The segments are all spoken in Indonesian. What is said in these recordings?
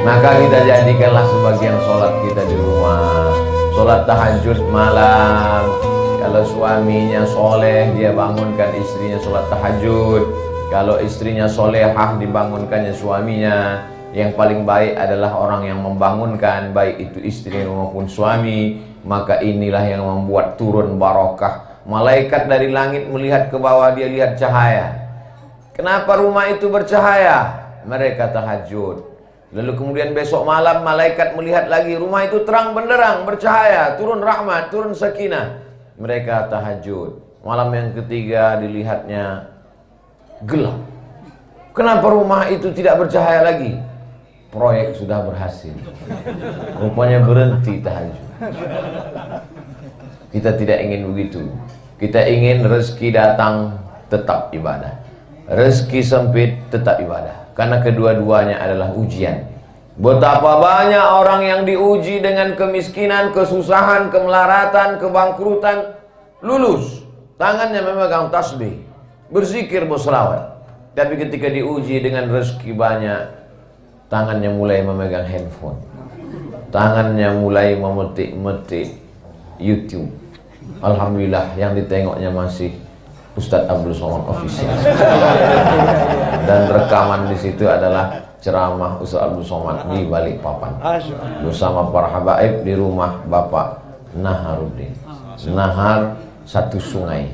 Maka kita jadikanlah sebagian sholat kita di rumah, sholat tahajud malam. Kalau suaminya soleh, dia bangunkan istrinya sholat tahajud. Kalau istrinya solehah, dibangunkannya suaminya. Yang paling baik adalah orang yang membangunkan, baik itu istri maupun suami. Maka inilah yang membuat turun barokah. Malaikat dari langit melihat ke bawah, dia lihat cahaya. Kenapa rumah itu bercahaya? Mereka tahajud. Lalu kemudian besok malam malaikat melihat lagi, rumah itu terang benderang, bercahaya, turun rahmat, turun sakinah. Mereka tahajud. Malam yang ketiga dilihatnya gelap. Kenapa rumah itu tidak bercahaya lagi? Proyek sudah berhasil. Rupanya berhenti tahajud. Kita tidak ingin begitu. Kita ingin rezeki datang tetap ibadah, rezeki sempit tetap ibadah. Karena kedua-duanya adalah ujian. Betapa banyak orang yang diuji dengan kemiskinan, kesusahan, kemelaratan, kebangkrutan, lulus, tangannya memegang tasbih, berzikir, berselawat. Tapi ketika diuji dengan rezeki banyak, tangannya mulai memegang handphone, tangannya mulai memetik-metik YouTube. Alhamdulillah yang ditengoknya masih Ustadz Abdul Somad Official. Dan rekaman di situ adalah ceramah Ustadz Abdul Somad di Balikpapan bersama para habaib di rumah Bapak Naharuddin. Nahar satu sungai,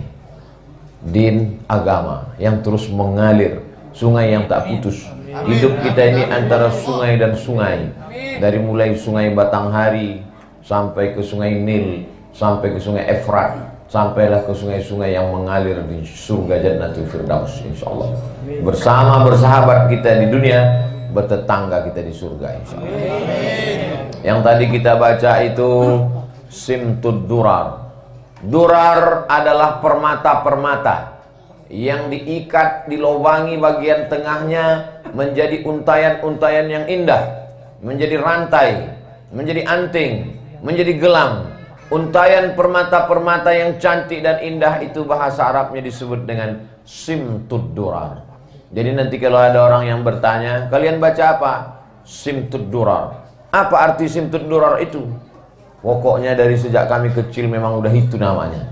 din agama yang terus mengalir, sungai yang tak putus. Hidup kita ini antara sungai dan sungai, dari mulai sungai Batanghari sampai ke sungai Nil, sampai ke sungai Efrat, sampailah ke sungai-sungai yang mengalir di surga Jannatul Firdaus, insyaallah. Bersama bersahabat kita di dunia, bertetangga kita di surga, insyaallah. Yang tadi kita baca itu simtud durar. Durar adalah permata-permata yang diikat, dilobangi bagian tengahnya menjadi untayan-untayan yang indah, menjadi rantai, menjadi anting, menjadi gelang. Untayan permata-permata yang cantik dan indah itu bahasa Arabnya disebut dengan simtud durar. Jadi nanti kalau ada orang yang bertanya, kalian baca apa? Simtud durar. Apa arti simtud durar itu? Pokoknya dari sejak kami kecil memang udah itu namanya.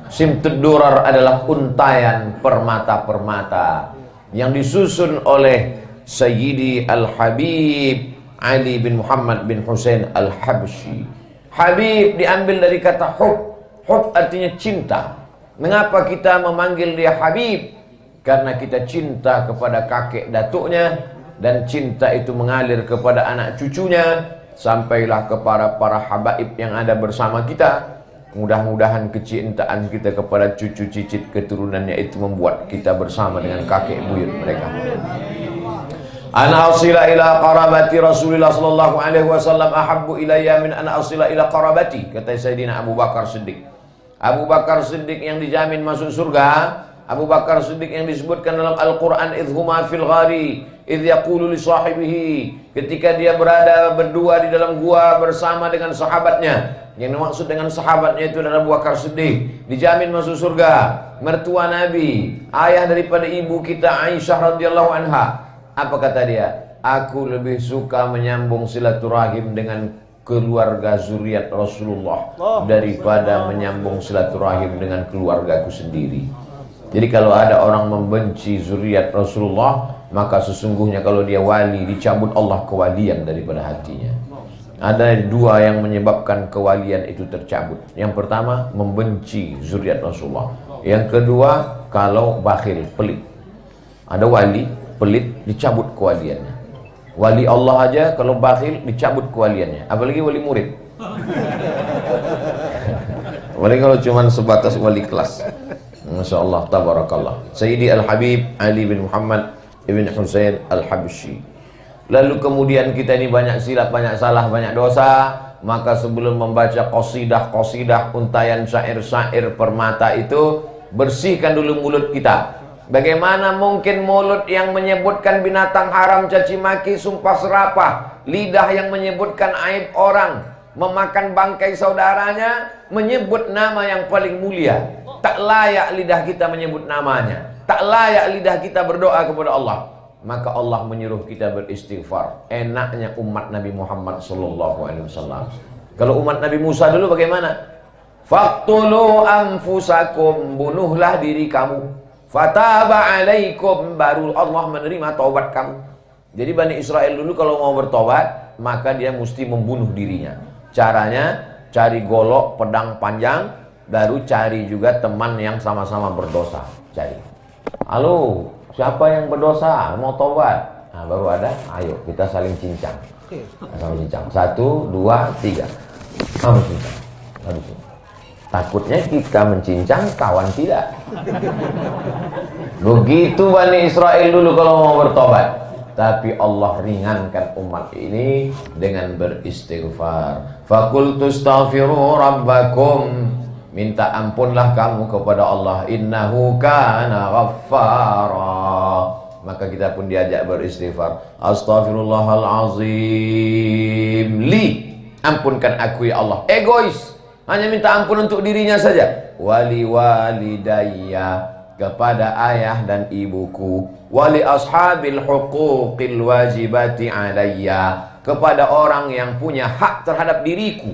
Simtud durar adalah untayan permata-permata yang disusun oleh Sayyidi Al-Habib Ali bin Muhammad bin Hussein Al-Habsyi. Habib diambil dari kata hub. Hub artinya cinta. Mengapa kita memanggil dia Habib? Karena kita cinta kepada kakek datuknya, dan cinta itu mengalir kepada anak cucunya, sampailah kepada para habaib yang ada bersama kita. Mudah-mudahan kecintaan kita kepada cucu cicit keturunannya itu membuat kita bersama dengan kakek buyut mereka. Ana asila ila qarabati Rasulullah sallallahu alaihi wasallam ahabbu ilayya min ana asila ila qarabati, kata Sayyidina Abu Bakar Siddiq. Abu Bakar Siddiq yang dijamin masuk surga, Abu Bakar Siddiq yang disebutkan dalam Al-Qur'an idhuma fil ghari idh yaqulu li sahibihi, ketika dia berada berdua di dalam gua bersama dengan sahabatnya. Yang dimaksud dengan sahabatnya itu adalah Abu Bakar Siddiq, dijamin masuk surga. Mertua Nabi, ayah daripada ibu kita Aisyah radhiyallahu anha. Apa kata dia? Aku lebih suka menyambung silaturahim dengan keluarga zuriat Rasulullah daripada menyambung silaturahim dengan keluargaku sendiri. Jadi kalau ada orang membenci zuriat Rasulullah, maka sesungguhnya kalau dia wali, dicabut Allah kewalian daripada hatinya. Ada dua yang menyebabkan kewalian itu tercabut. Yang pertama, membenci zuriat Rasulullah. Yang kedua, kalau bakhil, pelit. Ada wali pelit, dicabut kewaliannya. Wali Allah aja kalau bakhil dicabut kewaliannya, apalagi wali murid. Apalagi kalau cuma sebatas wali kelas. Masya Allah, tabarakallah. Sayyidi Al-Habib Ali bin Muhammad ibn Hussein Al-Habsyi. Lalu kemudian kita ini banyak silap, banyak salah, banyak dosa. Maka sebelum membaca qasidah-qasidah, untayan syair-syair permata itu, bersihkan dulu mulut kita. Bagaimana mungkin mulut yang menyebutkan binatang haram, caci maki, sumpah serapah, lidah yang menyebutkan aib orang, memakan bangkai saudaranya, menyebut nama yang paling mulia. Tak layak lidah kita menyebut namanya, tak layak lidah kita berdoa kepada Allah. maka Allah menyuruh kita beristighfar. Enaknya umat Nabi Muhammad SAW. Kalau umat Nabi Musa dulu bagaimana? Faqtulu anfusakum, bunuhlah diri kamu. Fataba alaikum, baru Allah menerima taubat kamu. Jadi Bani Israel dulu kalau mau bertobat, maka dia mesti membunuh dirinya. Caranya cari golok, pedang panjang, baru cari juga teman yang sama-sama berdosa. Cari. Halo, siapa yang berdosa? Mau tobat? Nah, baru ada, ayo kita saling cincang. Saling cincang. 1, 2, 3. Kamu cincang. Aduh. Takutnya kita mencincang, kawan tidak. Begitu Bani Israel dulu kalau mau bertobat. Tapi Allah ringankan umat ini dengan beristighfar. Faqultu astaghfiru rabbakum, minta ampunlah kamu kepada Allah. Innahu kana ghaffara. Maka kita pun diajak beristighfar. Astaghfirullahalazim li, ampunkan aku ya Allah. Egois, hanya minta ampun untuk dirinya saja. Wali walidayya, kepada ayah dan ibuku. Wali ashabil huquqil wajibati alayya, kepada orang yang punya hak terhadap diriku.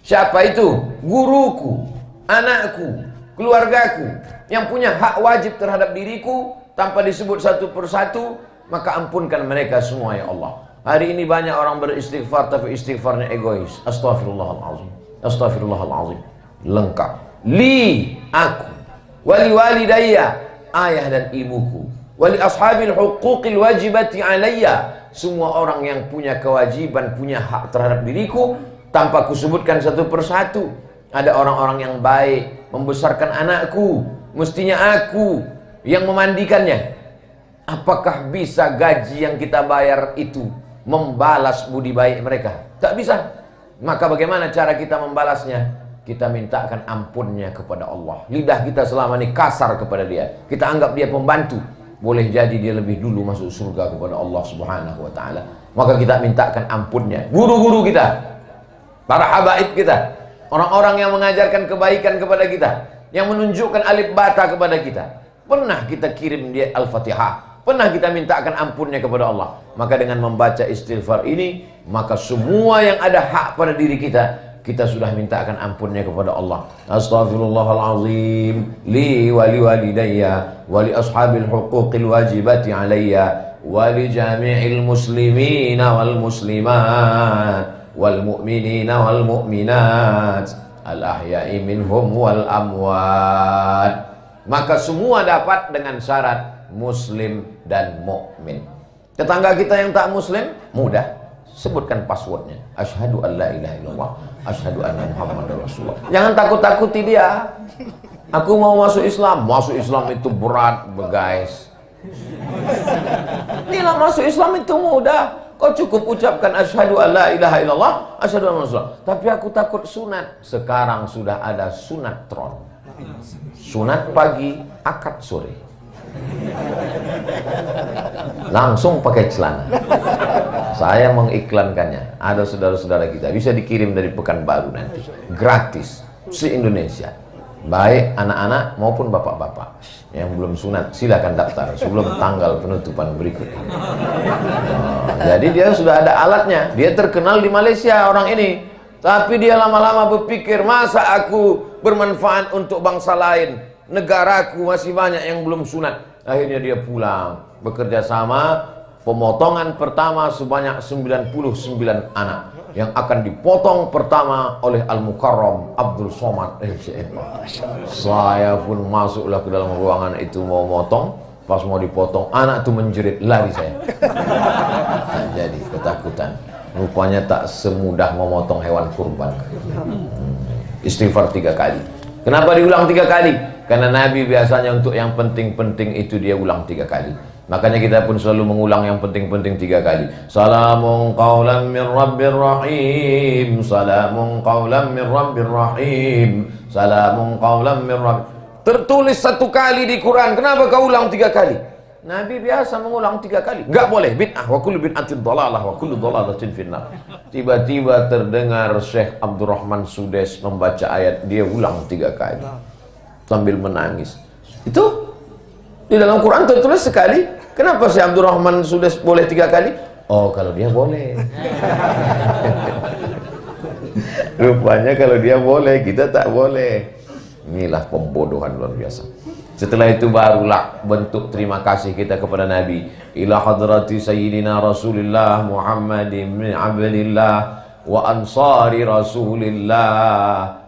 Siapa itu? Guruku, anakku, keluargaku, yang punya hak wajib terhadap diriku tanpa disebut satu persatu. Maka ampunkan mereka semua ya Allah. Hari ini banyak orang beristighfar tapi istighfarnya egois. Astaghfirullahalazim, astaghfirullahalazim. Lengkap. Li, aku. Wali walidayya, ayah dan ibuku. Wali ashabil huquqil wajibati alayya, semua orang yang punya kewajiban, punya hak terhadap diriku tanpa kusebutkan satu persatu. Ada orang-orang yang baik membesarkan anakku, mestinya aku yang memandikannya. Apakah bisa gaji yang kita bayar itu membalas budi baik mereka? Tak bisa. Maka bagaimana cara kita membalasnya? Kita mintakan ampunnya kepada Allah. Lidah kita selama ini kasar kepada dia, kita anggap dia pembantu. Boleh jadi dia lebih dulu masuk surga kepada Allah Subhanahu wa ta'ala. Maka kita mintakan ampunnya. Guru-guru kita, para habaib kita, orang-orang yang mengajarkan kebaikan kepada kita, yang menunjukkan alif bata kepada kita, pernah kita kirim dia Al-Fatihah, pernah kita mintakan ampunnya kepada Allah. Maka dengan membaca istighfar ini, maka semua yang ada hak pada diri kita, kita sudah mintakan ampunnya kepada Allah. Astaghfirullahalazim li wali walidayya wali ashabil huquqil wajibati alayya wali jami'il muslimina wal muslimat wal mu'minina wal mu'minat al ahya'i minhum wal amwat. Maka semua dapat dengan syarat muslim dan mukmin. Tetangga kita yang tak muslim, mudah. Sebutkan passwordnya. Asyhadu an la ilaha illallah, asyhadu anna Muhammadar Rasulullah. Jangan takut-takuti dia. Aku mau masuk Islam. Masuk Islam itu berat, guys. Tidak, masuk Islam itu mudah. Kau cukup ucapkan asyhadu an la ilaha illallah, asyhadu anna Rasulullah. Tapi aku takut sunat. Sekarang sudah ada sunatron. Sunat pagi, akad sore. Langsung pakai celana. Saya mengiklankannya. Ada saudara-saudara kita, bisa dikirim dari Pekanbaru nanti, gratis, se-Indonesia. Baik anak-anak maupun bapak-bapak yang belum sunat, silakan daftar sebelum tanggal penutupan berikutnya. Jadi dia sudah ada alatnya. Dia terkenal di Malaysia orang ini. Tapi dia lama-lama berpikir, masa aku bermanfaat untuk bangsa lain, negaraku masih banyak yang belum sunat. Akhirnya dia pulang, bekerja sama. Pemotongan pertama sebanyak 99 anak yang akan dipotong pertama oleh Al-Mukarram Abdul Somad. Saya pun masuklah ke dalam ruangan itu mau motong. Pas mau dipotong, anak itu menjerit, lari saya. Jadi ketakutan. Rupanya tak semudah memotong hewan kurban. Istighfar 3 kali. Kenapa diulang 3 kali? Karena Nabi biasanya untuk yang penting-penting itu dia ulang 3 kali. Makanya kita pun selalu mengulang yang penting-penting 3 kali. Salamun qawlan min rabbir rahim, salamun qawlan min rabbir rahim, salamun qawlan min rabbir. Tertulis 1 kali di Quran. Kenapa kau ulang 3 kali? Nabi biasa mengulang 3 kali. Enggak boleh, bid'ah. Wa kullu bid'atin dhalalah wa kullu dhalalatin finnar. Tiba-tiba terdengar Syekh Abdurrahman Sudes membaca ayat, dia ulang 3 kali sambil menangis. Itu di dalam Quran tertulis sekali. Kenapa si Abdurrahman sudah boleh 3 kali? Oh, kalau dia boleh. Rupanya kalau dia boleh, kita tak boleh. Inilah pembodohan luar biasa. Setelah itu barulah bentuk terima kasih kita kepada Nabi. Ila hadrati sayyidina Rasulullah Muhammadin bin Abdillah wa ansari Rasulillah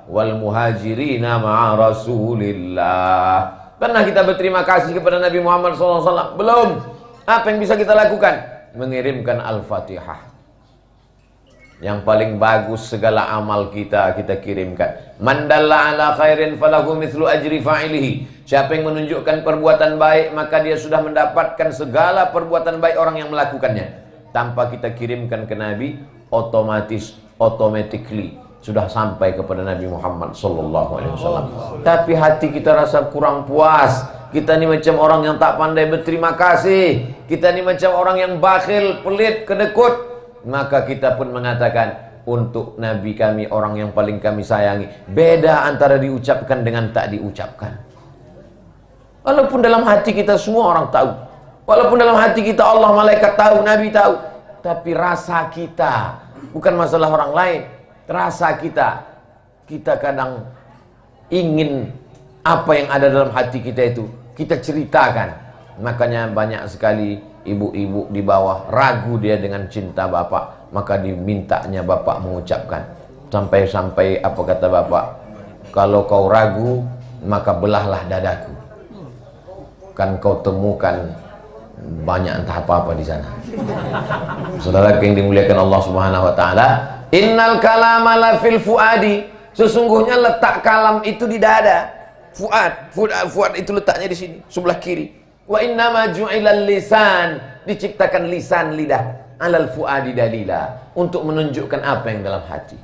wal muhajirina ma'a Rasulillah. Pernah kita berterima kasih kepada Nabi Muhammad SAW? Belum. Apa yang bisa kita lakukan? Mengirimkan Al-Fatihah. Yang paling bagus segala amal kita kirimkan. Man dalla ala khairin falahu mithlu ajri fa'ilihi. Siapa yang menunjukkan perbuatan baik, maka dia sudah mendapatkan segala perbuatan baik orang yang melakukannya. Tanpa kita kirimkan ke Nabi, automatically sudah sampai kepada Nabi Muhammad SAW. Tapi hati kita rasa kurang puas. Kita ni macam orang yang tak pandai berterima kasih. Kita ni macam orang yang bakhil, pelit, kedekut. Maka kita pun mengatakan, untuk Nabi kami, orang yang paling kami sayangi. Beda antara diucapkan dengan tak diucapkan. Walaupun dalam hati kita semua orang tahu, walaupun dalam hati kita Allah, malaikat tahu, Nabi tahu, tapi rasa kita, bukan masalah orang lain, rasa kita kadang ingin apa yang ada dalam hati kita itu kita ceritakan. Makanya banyak sekali ibu-ibu di bawah ragu dia dengan cinta bapak, maka dimintanya bapak mengucapkan. Sampai-sampai apa kata bapak? Kalau kau ragu, maka belahlah dadaku. Kan kau temukan banyak entah apa-apa di sana. Saudara yang dimuliakan Allah Subhanahu wa taala, innal kalama la fil fuadi. Sesungguhnya letak kalam itu di dada. Fuad itu letaknya di sini, sebelah kiri. Wa innama ju'ilal lisan, diciptakan lisan, lidah, alal fuadi dalila, untuk menunjukkan apa yang dalam hati.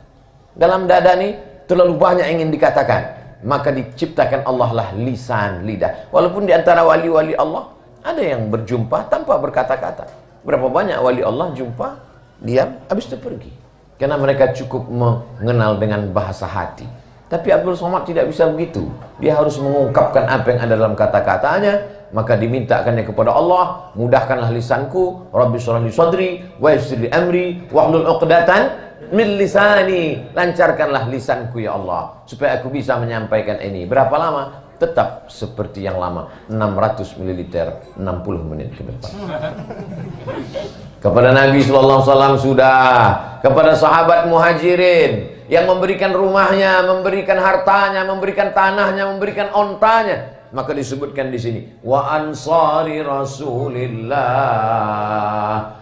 Dalam dada ni terlalu banyak ingin dikatakan, maka diciptakan Allah lah lisan, lidah. Walaupun di antara wali-wali Allah ada yang berjumpa tanpa berkata-kata. Berapa banyak wali Allah jumpa, diam, habis itu pergi. Karena mereka cukup mengenal dengan bahasa hati. Tapi Abdul Somad tidak bisa begitu. Dia harus mengungkapkan apa yang ada dalam kata-katanya. Maka dimintakannya kepada Allah, mudahkanlah lisanku, Rabbi shrah li sadri wa yassir li amri wahlul 'uqdatan min lisani. Lancarkanlah lisanku ya Allah, supaya aku bisa menyampaikan ini. Berapa lama? Tetap seperti yang lama, 600 ml 60 menit ke depan. Kepada Nabi sallallahu alaihi wasallam sudah, kepada sahabat Muhajirin yang memberikan rumahnya, memberikan hartanya, memberikan tanahnya, memberikan ontanya. Maka disebutkan di sini, wa ansari Rasulillah.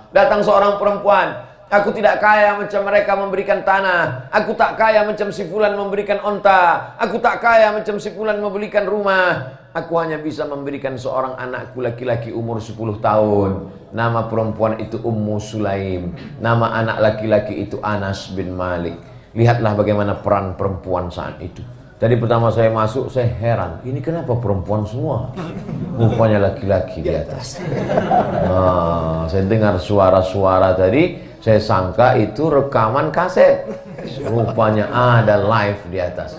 Datang seorang perempuan, aku tidak kaya macam mereka memberikan tanah, aku tak kaya macam si fulan memberikan onta, aku tak kaya macam si fulan memberikan rumah. Aku hanya bisa memberikan seorang anakku laki-laki umur 10 tahun. Nama perempuan itu Ummu Sulaim. Nama anak laki-laki itu Anas bin Malik. Lihatlah bagaimana peran perempuan saat itu. Tadi pertama saya masuk, saya heran, ini kenapa perempuan semua? Rupanya laki-laki di atas. Nah, saya dengar suara-suara tadi, saya sangka itu rekaman kaset. Rupanya ada live di atas.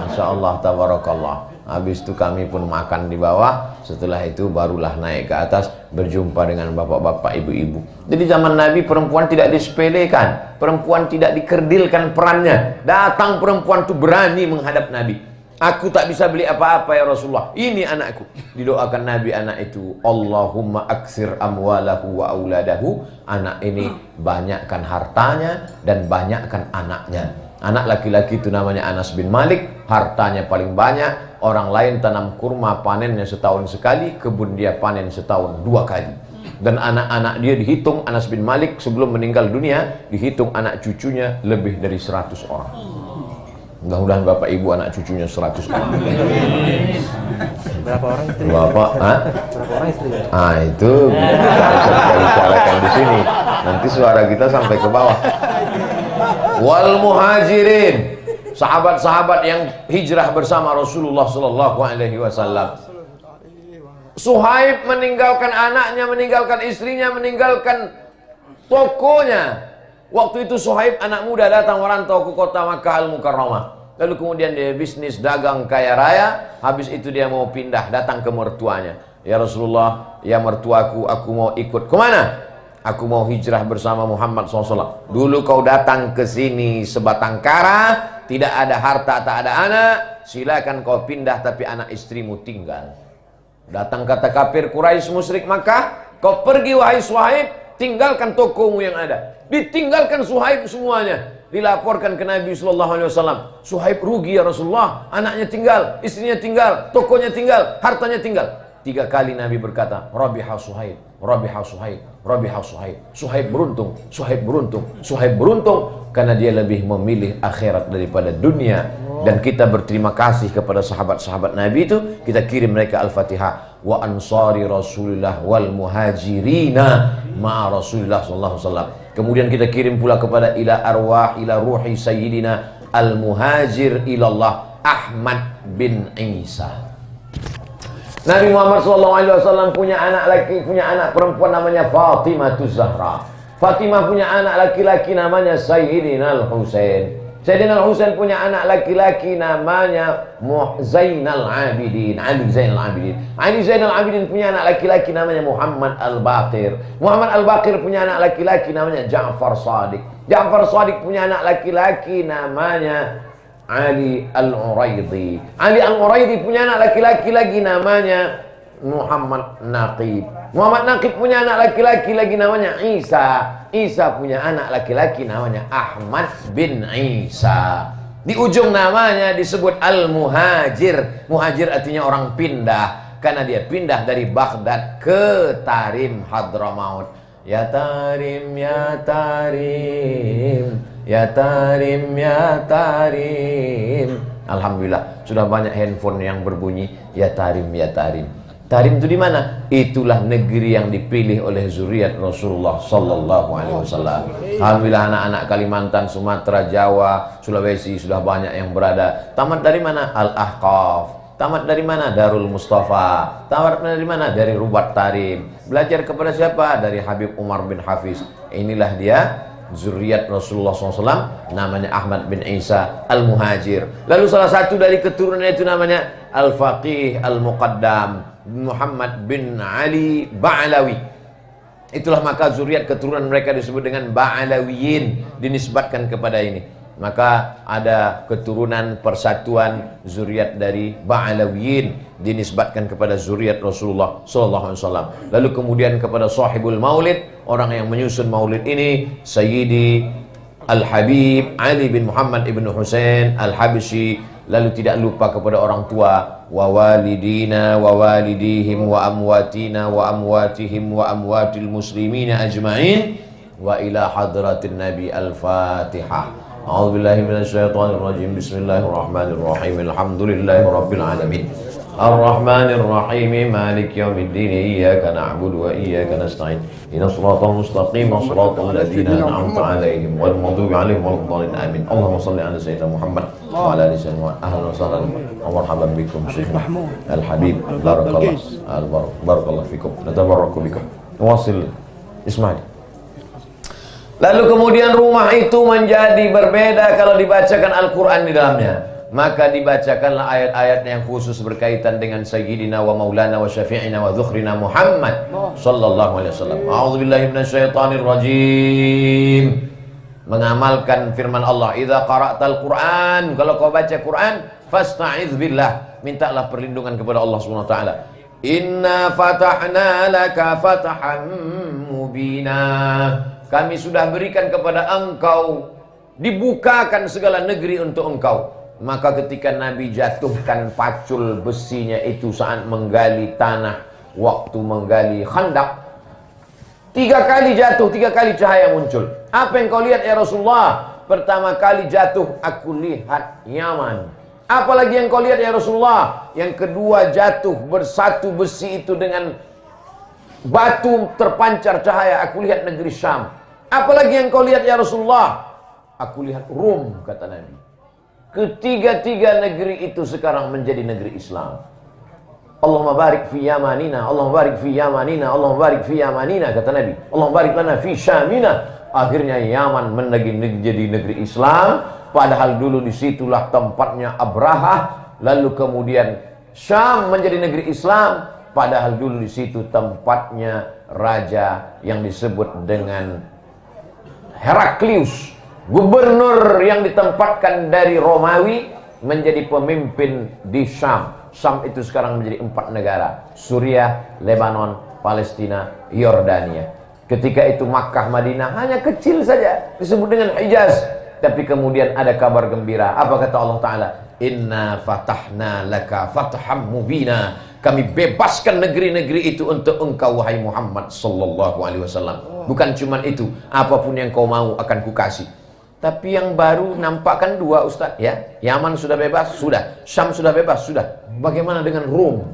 Masya Allah, tabarakallah. Habis itu kami pun makan di bawah. Setelah itu barulah naik ke atas, berjumpa dengan bapak-bapak, ibu-ibu. Jadi zaman Nabi perempuan tidak disepelekan, perempuan tidak dikerdilkan perannya. Datang perempuan itu berani menghadap Nabi. Aku tak bisa beli apa-apa ya Rasulullah, ini anakku. Didoakan Nabi anak itu, Allahumma aksir amwalahu wa auladahu. Anak ini banyakkan hartanya dan banyakkan anaknya. Anak laki-laki itu namanya Anas bin Malik, hartanya paling banyak. Orang lain tanam kurma, panennya setahun sekali, kebun dia panen setahun 2 kali. Dan anak-anak dia dihitung, Anas bin Malik sebelum meninggal dunia, dihitung anak cucunya lebih dari 100 orang. Mudah-mudahan bapak ibu anak cucunya 100 orang. Berapa orang istri? Bapak, Berapa orang istri? ah itu kita bicarakan di sini. Nanti suara kita sampai ke bawah. Wal muhajirin, sahabat-sahabat yang hijrah bersama Rasulullah sallallahu alaihi wasallam. Suhaib meninggalkan anaknya, meninggalkan istrinya, meninggalkan tokonya. Waktu itu Suhaib anak muda datang merantau ke kota Makkah Al-Mukarramah. Lalu kemudian dia bisnis dagang kaya raya. Habis itu dia mau pindah, datang ke mertuanya. Ya Rasulullah, ya mertuaku, aku mau ikut. Kemana? Aku mau hijrah bersama Muhammad SAW. Dulu kau datang ke sini sebatang kara, tidak ada harta, tak ada anak, silakan kau pindah, tapi anak istrimu tinggal. Datang kata kafir Quraisy musyrik Makkah, kau pergi wahai Suhaib, tinggalkan tokomu yang ada. Ditinggalkan Suhaib semuanya. Dilaporkan ke Nabi SAW. Suhaib rugi ya Rasulullah, anaknya tinggal, istrinya tinggal, tokonya tinggal, hartanya tinggal. 3 kali Nabi berkata, Rabiha Suhaib, Rabiha Suhaib, Rabiha Suhaib. Suhaib beruntung, Suhaib beruntung, Suhaib beruntung, karena dia lebih memilih akhirat daripada dunia. Dan kita berterima kasih kepada sahabat-sahabat Nabi itu, kita kirim mereka Al-Fatihah. Wa ansari Rasulullah wal muhajirina ma'a Rasulullah sallallahu alaihi wasallam. Kemudian kita kirim pula kepada ila arwah ila ruhi sayyidina al-muhajir ilallah Ahmad bin Isa. Nabi Muhammad SAW punya anak laki, punya anak perempuan namanya Fatimah Zahra. Fatimah punya anak laki-laki namanya Sayyidina Al-Husain. Sayyidina Al-Husain punya anak laki-laki namanya Zainal Abidin, Ali Zainal Abidin. Ali Zainal Abidin punya anak laki-laki namanya Muhammad Al-Baqir. Muhammad Al-Baqir punya anak laki-laki namanya Ja'far Shadiq. Ja'far Shadiq punya anak laki-laki namanya Ali Al-Uraidi. Ali Al-Uraidi punya anak laki-laki lagi namanya Muhammad Naqib. Muhammad Naqib punya anak laki-laki lagi namanya Isa. Isa punya anak laki-laki namanya Ahmad bin Isa. Di ujung namanya disebut Al-Muhajir. Muhajir artinya orang pindah, karena dia pindah dari Baghdad ke Tarim Hadramaut. Ya Tarim, ya Tarim, ya Tarim, ya Tarim. Alhamdulillah sudah banyak handphone yang berbunyi ya Tarim, ya Tarim. Tarim itu di mana? Itulah negeri yang dipilih oleh zuriat Rasulullah sallallahu alaihi wasallam. Alhamdulillah anak-anak Kalimantan, Sumatera, Jawa, Sulawesi sudah banyak yang berada. Tamat dari mana? Al-Ahqaf. Tamat dari mana? Darul Mustafa. Tamat dari mana? Dari Rubat Tarim. Belajar kepada siapa? Dari Habib Umar bin Hafiz. Inilah dia zuriat Rasulullah SAW, namanya Ahmad bin Isa Al-Muhajir. Lalu salah satu dari keturunan itu namanya Al-Faqih Al-Muqaddam Muhammad bin Ali Ba'alawi. Itulah maka zuriat keturunan mereka disebut dengan Ba'alawiyin, dinisbatkan kepada ini. Maka ada keturunan persatuan zuriat dari Ba'alawiyin, dinisbatkan kepada zuriat Rasulullah SAW. Lalu kemudian kepada sahibul maulid, orang yang menyusun maulid ini, Sayyidi Al-Habib Ali bin Muhammad ibn Husain Al-Habsyi. Lalu tidak lupa kepada orang tua, wa walidina wa walidihim wa amwatina wa amwatihim wa amwatil muslimina ajma'in wa ila hadratin Nabi. Al-Fatihah. A'udzubillahi minasyaitonirrajim. Bismillahirrahmanirrahim. Alhamdulillahi rabbil alamin. Ar-Rahmanir Rahim. Maliki yaumiddin. Iyyaka na'budu wa iyyaka nasta'in. Ihdinas siratal mustaqim. Shiratal ladzina an'amta 'alaihim ghairil maghdubi 'alaihim waladdallin. Amin. Allahumma shalli 'ala sayyidina Muhammad wa 'ala ali sayyidina Muhammad. Ahlan wa sahlan wa marhaban bikum Syekh Al-Habib. Barakallahu fikum. Natabarraku bikum. Wasil Ismail. Lalu kemudian rumah itu menjadi berbeda kalau dibacakan Al-Quran di dalamnya. Maka dibacakanlah ayat-ayat yang khusus berkaitan dengan Sayyidina wa Maulana wa Syafi'ina wa Dhukhrina Muhammad sallallahu alaihi wasallam. A'udzubillahi minasyaitonir rajim. Mengamalkan firman Allah, idza qara'tal Qur'an, kalau kau baca Quran, fasta'iz billah, mintalah perlindungan kepada Allah Subhanahu wa taala. Inna fatahna laka fatahan mubina. Kami sudah berikan kepada engkau, dibukakan segala negeri untuk engkau. Maka ketika Nabi jatuhkan pacul besinya itu saat menggali tanah, waktu menggali Khandaq, 3 kali jatuh, 3 kali cahaya muncul. Apa yang kau lihat ya Rasulullah? Pertama kali jatuh, aku lihat Yaman. Apalagi yang kau lihat ya Rasulullah? Yang kedua jatuh, bersatu besi itu dengan batu terpancar cahaya, aku lihat negeri Syam. Apalagi yang kau lihat ya Rasulullah? Aku lihat Rum, kata Nabi. Ketiga-tiga negeri itu sekarang menjadi negeri Islam. Allahumma barik fi yamanina, Allahumma barik fi yamanina, Allahumma barik fi yamanina, kata Nabi. Allahumma barik lana fi syamina. Akhirnya Yaman menjadi negeri Islam, padahal dulu disitulah tempatnya Abrahah. Lalu kemudian Syam menjadi negeri Islam, padahal dulu di situ tempatnya raja yang disebut dengan Heraklius, gubernur yang ditempatkan dari Romawi menjadi pemimpin di Syam. Syam itu sekarang menjadi 4 negara: Suriah, Lebanon, Palestina, Yordania. Ketika itu Makkah, Madinah hanya kecil saja, disebut dengan Hijaz. Tapi kemudian ada kabar gembira. Apa kata Allah Ta'ala? Inna fatahna laka fatham mubina. Kami bebaskan negeri-negeri itu untuk engkau, wahai Muhammad sallallahu alaihi wasallam. Bukan cuma itu, apapun yang kau mau akan kukasih. Tapi yang baru nampakkan 2, Ustaz, ya. Yaman sudah bebas, sudah. Syam sudah bebas, sudah. Bagaimana dengan Rom?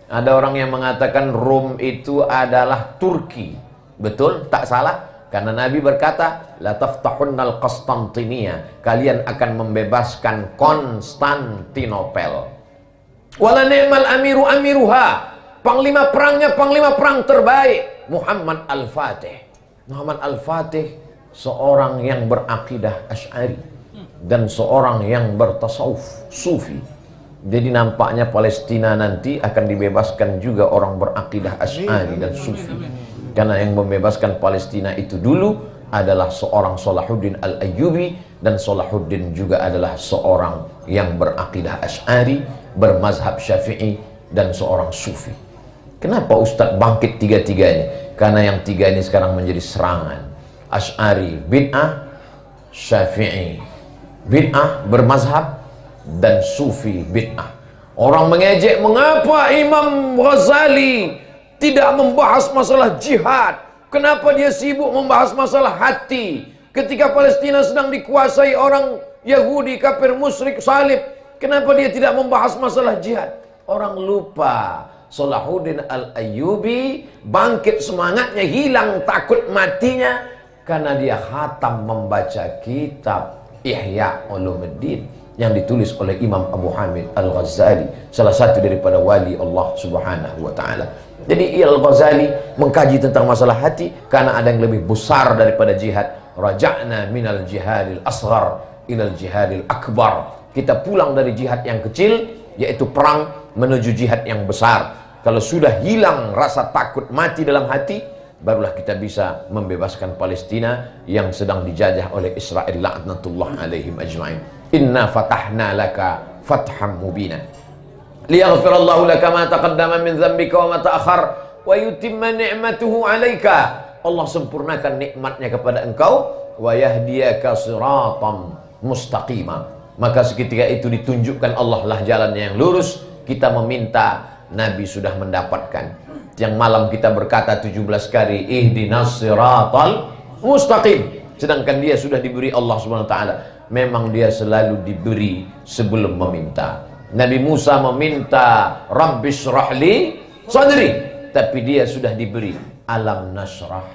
Ada orang yang mengatakan Rom itu adalah Turki. Betul? Tak salah. Karena Nabi berkata, la taftahunnal Konstantinia, kalian akan membebaskan Konstantinopel. Wala ni'mal amiru amiruha, panglima perangnya panglima perang terbaik, Muhammad Al-Fatih. Muhammad Al-Fatih seorang yang berakidah Asy'ari dan seorang yang bertasawuf sufi. Jadi nampaknya Palestina nanti akan dibebaskan juga orang berakidah Asy'ari dan sufi. Karena yang membebaskan Palestina itu dulu adalah seorang Salahuddin Al-Ayyubi, dan Salahuddin juga adalah seorang yang berakidah Asy'ari, bermazhab Syafi'i, dan seorang sufi. Kenapa Ustadz bangkit tiga-tiganya? Karena yang tiga ini sekarang menjadi serangan. Asy'ari bid'ah, Syafi'i bid'ah bermazhab, dan sufi bid'ah. Orang mengejek, mengapa Imam Ghazali tidak membahas masalah jihad? Kenapa dia sibuk membahas masalah hati? Ketika Palestina sedang dikuasai orang Yahudi, kafir, musyrik, salib, kenapa dia tidak membahas masalah jihad? Orang lupa Salahuddin Al-Ayyubi bangkit semangatnya, hilang takut matinya karena dia khatam membaca kitab Ihya Ulumuddin yang ditulis oleh Imam Abu Hamid Al-Ghazali, salah satu daripada wali Allah Subhanahu wa ta'ala. Jadi Al-Ghazali mengkaji tentang masalah hati karena ada yang lebih besar daripada jihad. Raja'na minal jihadil asghar ilal jihadil akbar. Kita pulang dari jihad yang kecil, yaitu perang, menuju jihad yang besar. Kalau sudah hilang rasa takut mati dalam hati, barulah kita bisa membebaskan Palestina yang sedang dijajah oleh Israel la'natullah alaihim ajma'in. Inna fatahna laka fatham mubina liyaghfirallahu laka ma taqaddama min dzambika wa ma ta'akhkhar wa yutimma ni'matuhu 'alaika. Allah sempurnakan nikmatnya kepada engkau, wa yahdiyaka siratan mustaqima. Maka seketika itu ditunjukkan Allah lah jalannya yang lurus. Kita meminta, Nabi sudah mendapatkan. Yang malam kita berkata 17 kali ihdinas siratal mustaqim, sedangkan dia sudah diberi Allah Subhanahu wa taala. Memang dia selalu diberi sebelum meminta. Nabi Musa meminta Rabbis syrahli sadri, tapi dia sudah diberi alam nasrah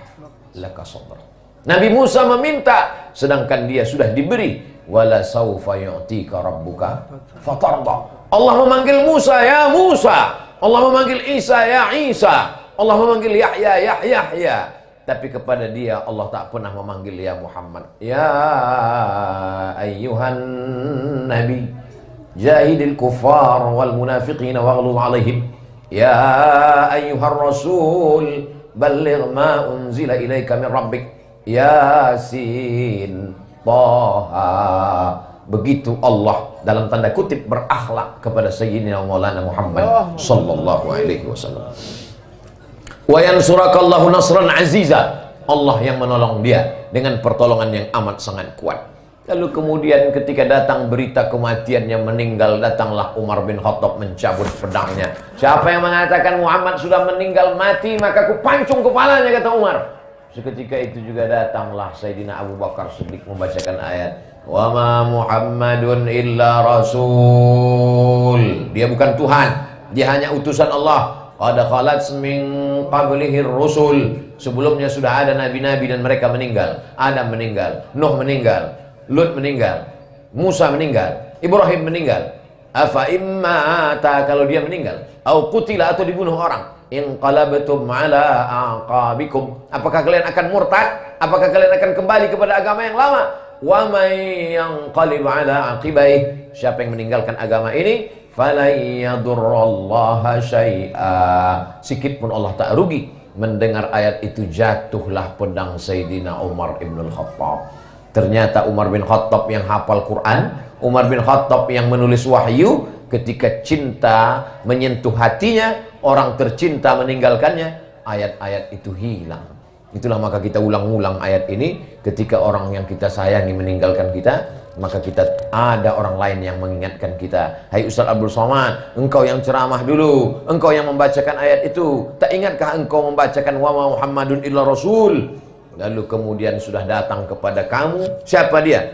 laka sadrak. Nabi Musa meminta, sedangkan dia sudah diberi wala saufa yu'tika rabbuka fatarda. Allah memanggil Musa ya Musa, Allah memanggil Isa ya Isa, Allah memanggil Yahya ya Yahya. Tapi kepada dia Allah tak pernah memanggil ya Muhammad. Ya ayyuhan nabi jahidil kuffar wal munafiqin waghluz alaihim. Ya ayyuhar rasul balligh ma unzila ilaika min rabbik. Yasin, Taha. Begitu Allah dalam tanda kutip berakhlak kepada Sayyidina Maulana Muhammad sallallahu alaihi wasallam. Wa yansurakallahu nasran aziza. Allah yang menolong dia dengan pertolongan yang amat sangat kuat. Lalu kemudian ketika datang berita kematiannya, meninggal, datanglah Umar bin Khattab mencabut pedangnya. Siapa yang mengatakan Muhammad sudah meninggal mati, maka ku pancung kepalanya, kata Umar. Seketika itu juga datanglah Sayyidina Abu Bakar Siddiq membacakan ayat wa ma Muhammadun illa rasul. Dia bukan Tuhan, dia hanya utusan Allah. Qad khalat min qablihi rusul. Sebelumnya sudah ada nabi-nabi dan mereka meninggal. Adam meninggal, Nuh meninggal, Lut meninggal, Musa meninggal, Ibrahim meninggal. Afa imma ata, kalau dia meninggal, au qutila, atau dibunuh orang, inqalabtum ala aqabikum, apakah kalian akan murtad? Apakah kalian akan kembali kepada agama yang lama? Wa may yanqalib ala aqibai, siapa yang meninggalkan agama ini, falan yadurrallaha syai'a. Sikit pun Allah tak rugi. Mendengar ayat itu jatuhlah pedang Sayyidina Umar ibn Khattab. Ternyata Umar bin Khattab yang hafal Quran, Umar bin Khattab yang menulis wahyu, ketika cinta menyentuh hatinya, orang tercinta meninggalkannya, ayat-ayat itu hilang. Itulah maka kita ulang-ulang ayat ini. Ketika orang yang kita sayangi meninggalkan kita, maka kita ada orang lain yang mengingatkan kita. Hai Ustaz Abdul Somad, engkau yang ceramah dulu, engkau yang membacakan ayat itu, tak ingatkah engkau membacakan wa ma Muhammadun illa Rasul? Lalu kemudian sudah datang kepada kamu, siapa dia?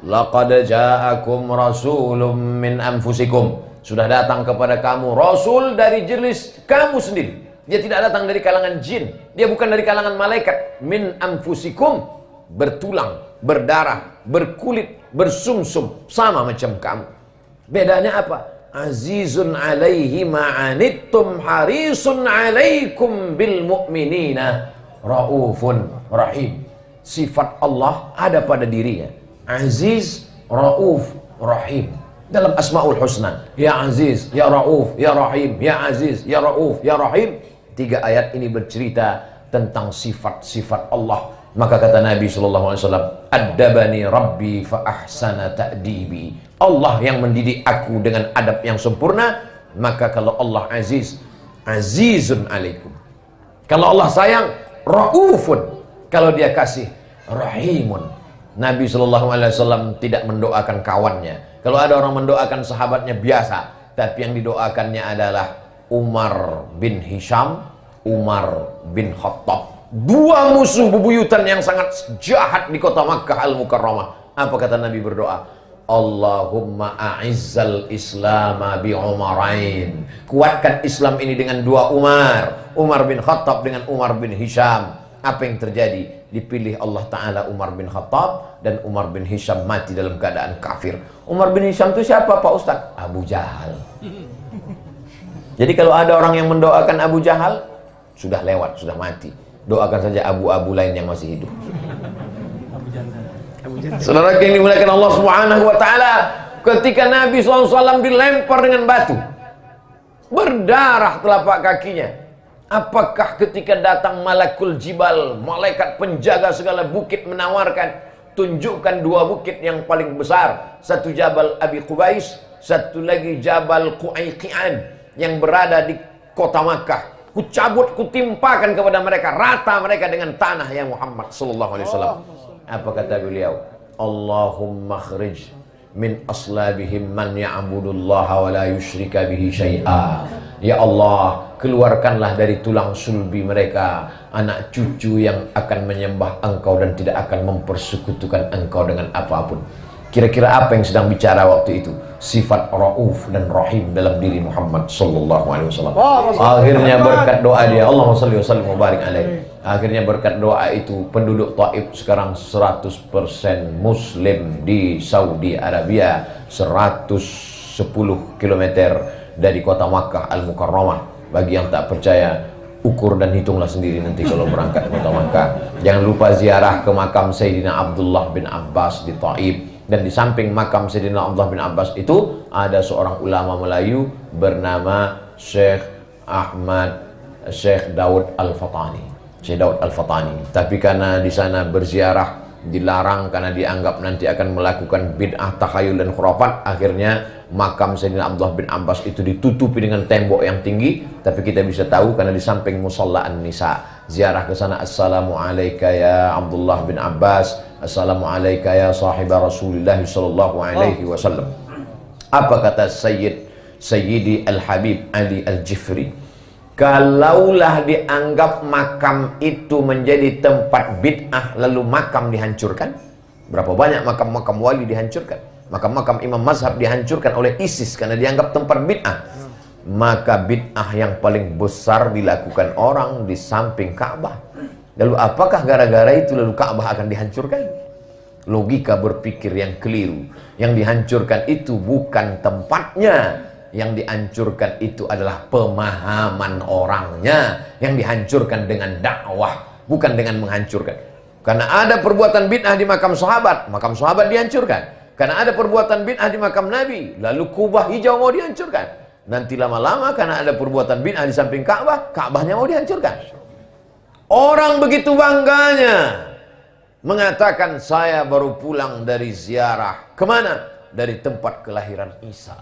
Laqad ja'akum rasulun min anfusikum. Sudah datang kepada kamu Rasul dari jenis kamu sendiri. Dia tidak datang dari kalangan jin, dia bukan dari kalangan malaikat. Min anfusikum, bertulang, berdarah, berkulit, bersumsum, sama macam kamu. Bedanya apa? Azizun alaihi ma'anittum harisun alaikum bil mu'minina raufun rahim. Sifat Allah ada pada dirinya, Aziz, Rauf, Rahim. Dalam Asmaul Husna, Ya Aziz, Ya Rauf, Ya Rahim, Ya Aziz, Ya Rauf, Ya Rahim. 3 ayat ini bercerita tentang sifat-sifat Allah. Maka kata Nabi SAW, Addabani Rabbi fa ahsana ta'dibi. Allah yang mendidik aku dengan adab yang sempurna. Maka kalau Allah Aziz, Azizun alaikum. Kalau Allah sayang, Raufun. Kalau dia kasih, Rahimun. Nabi SAW tidak mendoakan kawannya. Kalau ada orang mendoakan sahabatnya biasa, tapi yang didoakannya adalah Umar bin Hisham, Umar bin Khattab. 2 musuh bebuyutan yang sangat jahat di kota Makkah Al-Mukarramah. Apa kata Nabi berdoa? Allahumma a'izzal islama bi Umarain. Kuatkan Islam ini dengan 2 Umar. Umar bin Khattab dengan Umar bin Hisham. Apa yang terjadi? Dipilih Allah Ta'ala Umar bin Khattab, dan Umar bin Hisham mati dalam keadaan kafir. Umar bin Hisham itu siapa Pak Ustaz? Abu Jahal. Jadi kalau ada orang yang mendoakan Abu Jahal, sudah lewat, sudah mati. Doakan saja abu-abu lain yang masih hidup. Saudara yang dimuliakan Allah Subhanahu wa Ta'ala, ketika Nabi SAW dilempar dengan batu, berdarah telapak kakinya. Apakah ketika datang malakul jibal, malaikat penjaga segala bukit, menawarkan, tunjukkan 2 bukit yang paling besar, satu Jabal Abi Qubais, satu lagi Jabal Qu'ayqi'an yang berada di kota Makkah. Kucabut, kutimpakan kepada mereka, rata mereka dengan tanah yang Muhammad sallallahu alaihi wasallam. Apa kata beliau? Allahumma akhrij min aslabihim man ya'budullaha wa la yusyrika bihi syai'a. Ya Allah, keluarkanlah dari tulang sulbi mereka anak cucu yang akan menyembah Engkau dan tidak akan mempersekutukan Engkau dengan apapun. Kira-kira apa yang sedang bicara waktu itu? Sifat Rauf dan Rahim dalam diri Muhammad sallallahu alaihi wasallam. Akhirnya berkat doa dia, Allahumma shalli wa sallim wa barik alaihi. Akhirnya berkat doa itu penduduk Taif sekarang 100% Muslim di Saudi Arabia, 110 km dari kota Makkah Al-Mukarramah. Bagi yang tak percaya, ukur dan hitunglah sendiri nanti kalau berangkat ke kota Makkah. Jangan lupa ziarah ke makam Sayyidina Abdullah bin Abbas di Taif. Dan di samping makam Sayyidina Abdullah bin Abbas itu ada seorang ulama Melayu bernama Syekh Daud Al-Fatani. Syekh Daud Al-Fatani. Tapi karena di sana berziarah dilarang karena dianggap nanti akan melakukan bid'ah, takhayul dan khurafat, akhirnya makam Sayyidina Abdullah bin Abbas itu ditutupi dengan tembok yang tinggi. Tapi kita bisa tahu karena di samping musalla An-Nisa, ziarah ke sana. Assalamu alayka ya Abdullah bin Abbas, assalamu alayka ya sahiba Rasulullah sallallahu alaihi wasallam. Apa kata Sayyidi Al-Habib Ali Al-Jifri? Kalaulah dianggap makam itu menjadi tempat bid'ah lalu makam dihancurkan, berapa banyak makam-makam wali dihancurkan, makam-makam imam mazhab dihancurkan oleh ISIS karena dianggap tempat bid'ah. Maka bid'ah yang paling besar dilakukan orang di samping Ka'bah. Lalu apakah gara-gara itu lalu Ka'bah akan dihancurkan? Logika berpikir yang keliru. Yang dihancurkan itu bukan tempatnya, yang dihancurkan itu adalah pemahaman orangnya. Yang dihancurkan dengan dakwah, bukan dengan menghancurkan. Karena ada perbuatan bid'ah di makam sahabat dihancurkan. Karena ada perbuatan bid'ah di makam Nabi, lalu Kubah hijau mau dihancurkan. Nanti lama-lama karena ada perbuatan bid'ah di samping Ka'bah, Ka'bahnya mau dihancurkan. Orang begitu bangganya mengatakan, saya baru pulang dari ziarah. Kemana? Dari tempat kelahiran Isa.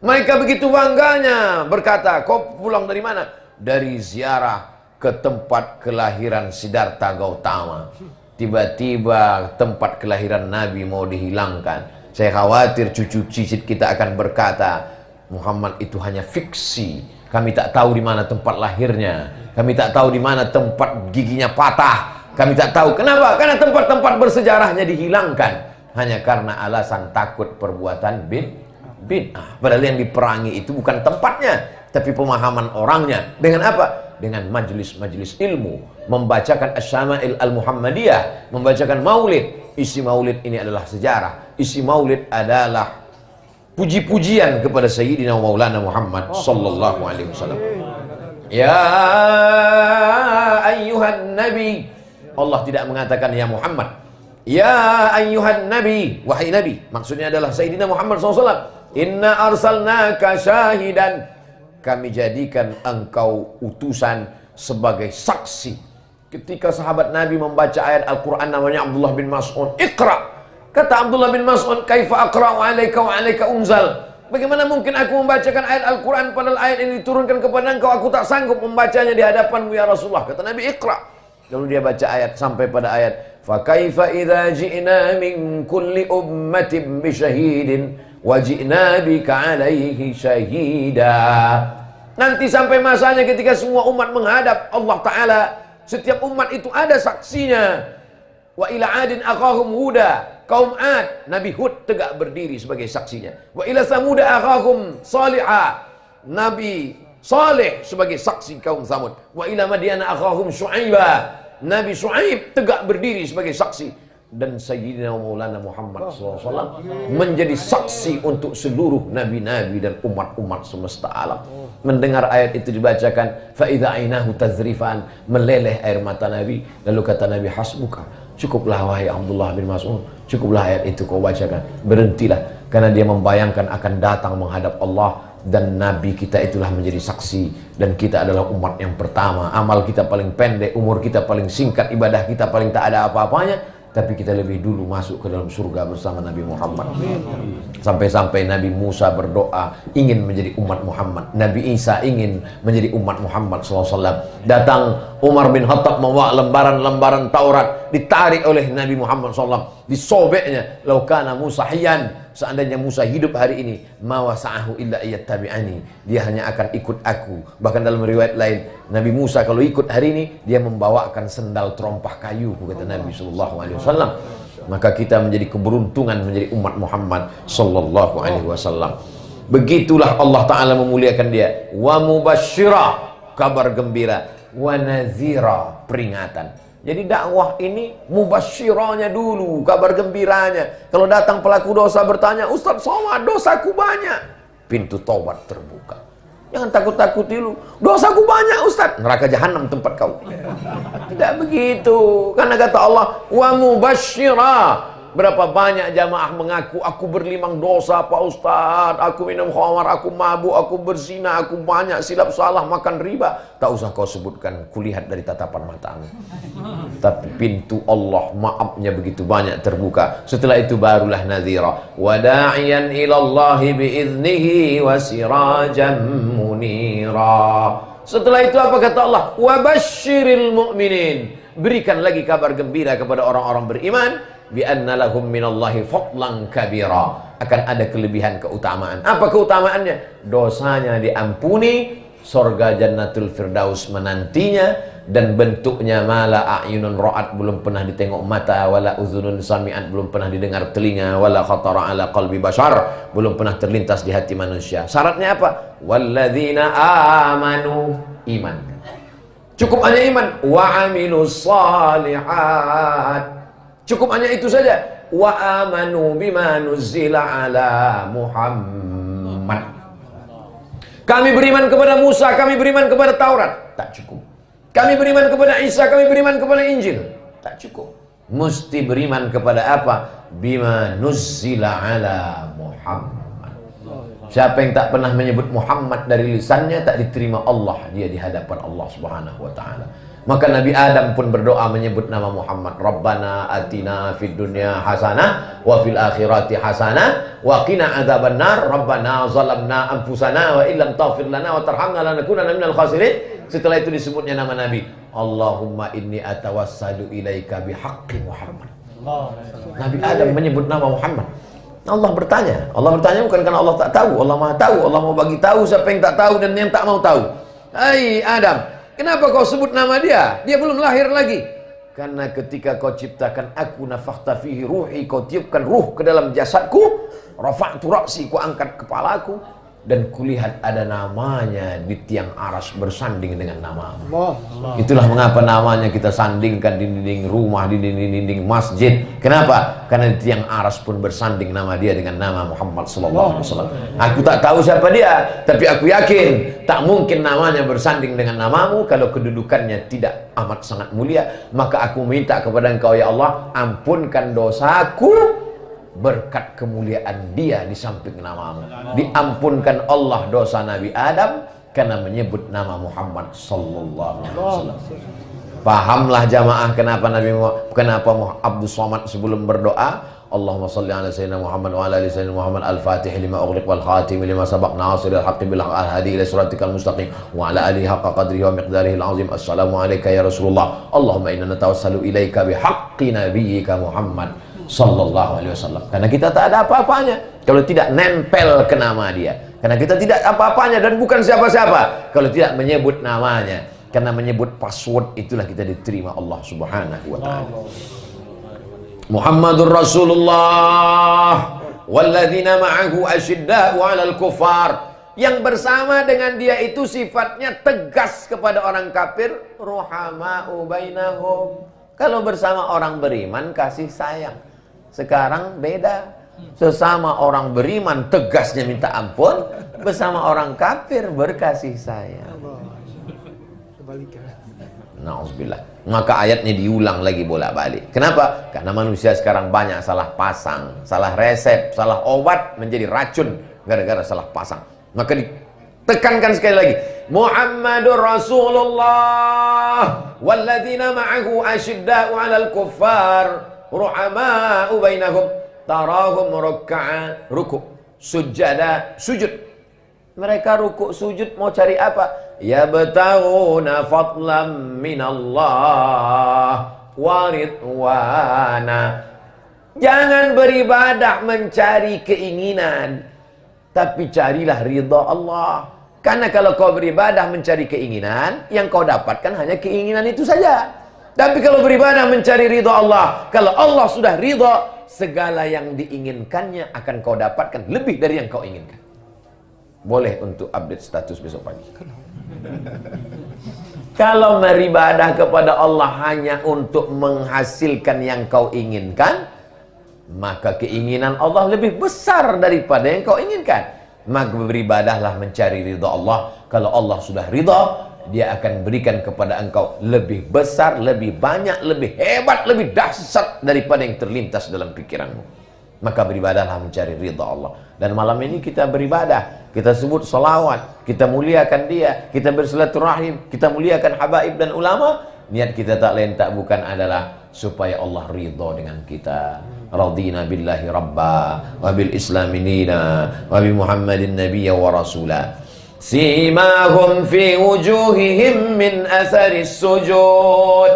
Mereka begitu bangganya berkata, kau pulang dari mana? Dari ziarah ke tempat kelahiran Siddhartha Gautama. Tiba-tiba tempat kelahiran Nabi mau dihilangkan. Saya khawatir cucu cicit kita akan berkata, Muhammad itu hanya fiksi. Kami tak tahu di mana tempat lahirnya. Kami tak tahu di mana tempat giginya patah. Kami tak tahu. Kenapa? Karena tempat-tempat bersejarahnya dihilangkan. Hanya karena alasan takut perbuatan bid'ah. Padahal yang diperangi itu bukan tempatnya, tapi pemahaman orangnya. Dengan apa? Dengan majelis-majelis ilmu, membacakan Asy-Syama'il Al-Muhammadiyah, membacakan maulid. Isi maulid ini adalah sejarah. Isi maulid adalah puji-pujian kepada Sayyidina Maulana Muhammad sallallahu alaihi wasallam. Ya ayyuhan nabi. Allah tidak mengatakan ya Muhammad. Ya ayyuhan nabi, wahai nabi. Maksudnya adalah Sayyidina Muhammad SAW. Inna arsalnaka syahidan. Kami jadikan engkau utusan sebagai saksi. Ketika sahabat Nabi membaca ayat Al-Quran namanya Abdullah bin Mas'ud, Iqra. Kata Abdullah bin Mas'ud, kaifa aqra'u alaika wa alaika unzal. Bagaimana mungkin aku membacakan ayat Al-Quran padahal ayat ini diturunkan kepada engkau, aku tak sanggup membacanya di hadapanmu ya Rasulullah. Kata Nabi, Iqra. Lalu dia baca ayat sampai pada ayat, fa kaifa idza ji'na min kulli ummatin bi syahidin wa ji'na bika 'alaihi syahida. Nanti sampai masanya ketika semua umat menghadap Allah Ta'ala, setiap umat itu ada saksinya. Wa ila adin akhahum huda. Kaum Ad, Nabi Hud tegak berdiri sebagai saksinya. Wa ila samuda akhahum salihah. Nabi Saleh sebagai saksi kaum Samud. Wa ila Madyana akhahum Syu'aibah. Nabi Syu'aib tegak berdiri sebagai saksi. Dan Sayyidina Maulana Muhammad SAW menjadi saksi untuk seluruh nabi-nabi dan umat-umat semesta alam. Mendengar ayat itu dibacakan, fa idza ainahu tazrifan, meleleh air mata Nabi. Lalu kata Nabi, hasbuka, cukuplah wahai Abdullah bin Mas'ud, cukuplah ayat itu kau bacakan, berhentilah. Karena dia membayangkan akan datang menghadap Allah, dan Nabi kita itulah menjadi saksi, dan kita adalah umat yang pertama. Amal kita paling pendek, umur kita paling singkat, ibadah kita paling tak ada apa-apanya, tapi kita lebih dulu masuk ke dalam surga bersama Nabi Muhammad. Sampai-sampai Nabi Musa berdoa ingin menjadi umat Muhammad. Nabi Isa ingin menjadi umat Muhammad SAW. Datang Umar bin Khattab membawa lembaran-lembaran Taurat, ditarik oleh Nabi Muhammad SAW, disobeknya. Laukana Musa hiyan, seandainya Musa hidup hari ini, ma wasa'ahu illa iyattabi'ani, dia hanya akan ikut aku. Bahkan dalam riwayat lain, Nabi Musa kalau ikut hari ini, dia membawakan sendal terompah kayu, kata Nabi SAW. Maka kita menjadi keberuntungan menjadi umat Muhammad sallallahu alaihi wasallam. Begitulah Allah Ta'ala memuliakan dia. Wa mubasyira, kabar gembira. Wa nazira, peringatan. Jadi dakwah ini mubasyiranya dulu, kabar gembiranya. Kalau datang pelaku dosa bertanya, Ustaz Somad, dosaku banyak, pintu taubat terbuka. Jangan takut-takut dulu, dosaku banyak Ustaz, neraka jahanam tempat kau. Tidak begitu. Karena kata Allah, wa mubasyira. Berapa banyak jamaah mengaku, aku berlimang dosa Pak Ustaz, aku minum khamar, aku mabuk, aku berzina, aku banyak silap salah, makan riba. Tak usah kau sebutkan, kulihat dari tatapan matamu. Tapi pintu Allah maafnya begitu banyak terbuka. Setelah itu barulah nadhira. Wada'iyan ilallahi biiznihi wa sirajan munira. Setelah itu apa kata Allah? Wabasyiril mu'minin. Berikan lagi kabar gembira kepada orang-orang beriman. Bi'anna lahum minallahi fadlan kabira. Akan ada kelebihan keutamaan. Apa keutamaannya? Dosanya diampuni, surga Jannatul Firdaus menantinya, dan bentuknya mala a'yunun ra'at, belum pernah ditengok mata, wala uzunun sami'at, belum pernah didengar telinga, wala khatara ala qalbi bashar, belum pernah terlintas di hati manusia. Syaratnya apa? Walladzina amanu, iman. Cukup hanya iman. Wa amilus salihat. Cukup hanya itu saja. Wa amanu bima nuzila ala Muhammad. Kami beriman kepada Musa, kami beriman kepada Taurat. Tak cukup. Kami beriman kepada Isa, kami beriman kepada Injil. Tak cukup. Mesti beriman kepada apa? Bima nuzzila ala Muhammad. Siapa yang tak pernah menyebut Muhammad dari lisannya, tak diterima Allah dia di hadapan Allah Subhanahu wa taala. Maka Nabi Adam pun berdoa menyebut nama Muhammad. Rabbana atina fid dunya hasanah wa fil akhirati hasanah wa qina adzabannar. Rabbana zalamna anfusana wa illam taghfir lana wa tarhamna lanakunanna minal khasirin. Setelah itu disebutnya nama Nabi. Allahumma inni atawassalu ilaika bihaqqi Muhammad. Nabi Adam menyebut nama Muhammad. Allah bertanya bukan karena Allah tak tahu. Allah Maha tahu. Allah mau bagi tahu siapa yang tak tahu dan yang tak mau tahu. Hai Adam, kenapa kau sebut nama dia? Dia belum lahir lagi. Karena ketika kau ciptakan aku, nafakhta fihi ruhi, kau tiupkan ruh ke dalam jasadku, rafa'tu ra'si, ku angkat kepalaku, dan kulihat ada namanya di tiang aras bersanding dengan namamu. Itulah mengapa namanya kita sandingkan di dinding rumah, di dinding masjid. Kenapa? Karena di tiang aras pun bersanding nama dia dengan nama Muhammad sallallahu alaihi wasallam. Aku tak tahu siapa dia, tapi aku yakin tak mungkin namanya bersanding dengan namamu kalau kedudukannya tidak amat sangat mulia. Maka aku minta kepada Engkau ya Allah, ampunkan dosaku berkat kemuliaan dia di samping namamu. Diampunkan Allah dosa Nabi Adam karena menyebut nama Muhammad sallallahu alaihi wasallam. Pahamlah jamaah kenapa Abdul Somad sebelum berdoa, Allahumma salli ala sayyidina Muhammad wa ala ali sayyidina Muhammad al-fatih lima ughliq wal khatim lima sabaq nasiril haqqi bil hadi ila siratikal mustaqim wa ala alihi haqqa qadrihi wa miqdarihi al-azim. Assalamu alayka ya Rasulullah. Allahumma inna natawassalu ilaika bihaqqi nabiyyika Muhammad sallallahu alaihi wasallam. Karena kita tak ada apa-apanya kalau tidak nempel ke nama dia. Karena kita tidak apa-apanya dan bukan siapa-siapa kalau tidak menyebut namanya. Karena menyebut password itulah kita diterima Allah Subhanahu wa taala. Muhammadur Rasulullah walladzina ma'ahu asyidda'u 'alal kuffar. Yang bersama dengan dia itu sifatnya tegas kepada orang kafir, ruhama'u bainahum. Kalau bersama orang beriman kasih sayang. Sekarang beda. Sesama orang beriman tegasnya minta ampun, bersama orang kafir berkasih sayang. Nauzubillah. Maka ayatnya diulang lagi bolak-balik. Kenapa? Karena manusia sekarang banyak salah pasang, salah resep, salah obat menjadi racun gara-gara salah pasang. Maka ditekankan sekali lagi, Muhammadur Rasulullah walladzina ma'ahu asyidda'u 'alal kuffar ruhama'u bainahum tarahum ruk'a, ruku', sujada, sujud. Mereka ruku' sujud mau cari apa? Yabtaghuna fadlan minallah wa ridwana. Jangan beribadah mencari keinginan, tapi carilah ridha Allah. Karena kalau kau beribadah mencari keinginan, yang kau dapatkan hanya keinginan itu saja. Tapi kalau beribadah mencari ridha Allah, kalau Allah sudah ridha, segala yang diinginkannya akan kau dapatkan lebih dari yang kau inginkan. Boleh untuk update status besok pagi. Kalau beribadah kepada Allah hanya untuk menghasilkan yang kau inginkan, maka keinginan Allah lebih besar daripada yang kau inginkan. Maka beribadahlah mencari ridha Allah. Kalau Allah sudah ridha, Dia akan berikan kepada engkau lebih besar, lebih banyak, lebih hebat, lebih dahsyat daripada yang terlintas dalam pikiranmu. Maka beribadahlah mencari ridha Allah. Dan malam ini kita beribadah, kita sebut salawat, kita muliakan Dia, kita bersilaturahim, kita muliakan habaib dan ulama. Niat kita tak lain tak bukan adalah supaya Allah ridha dengan kita. Radina billahi rabba wa bil islami dina wa bi Muhammadin nabiyya wa rasula. Simahum fi wujuhihim min asaris sujud.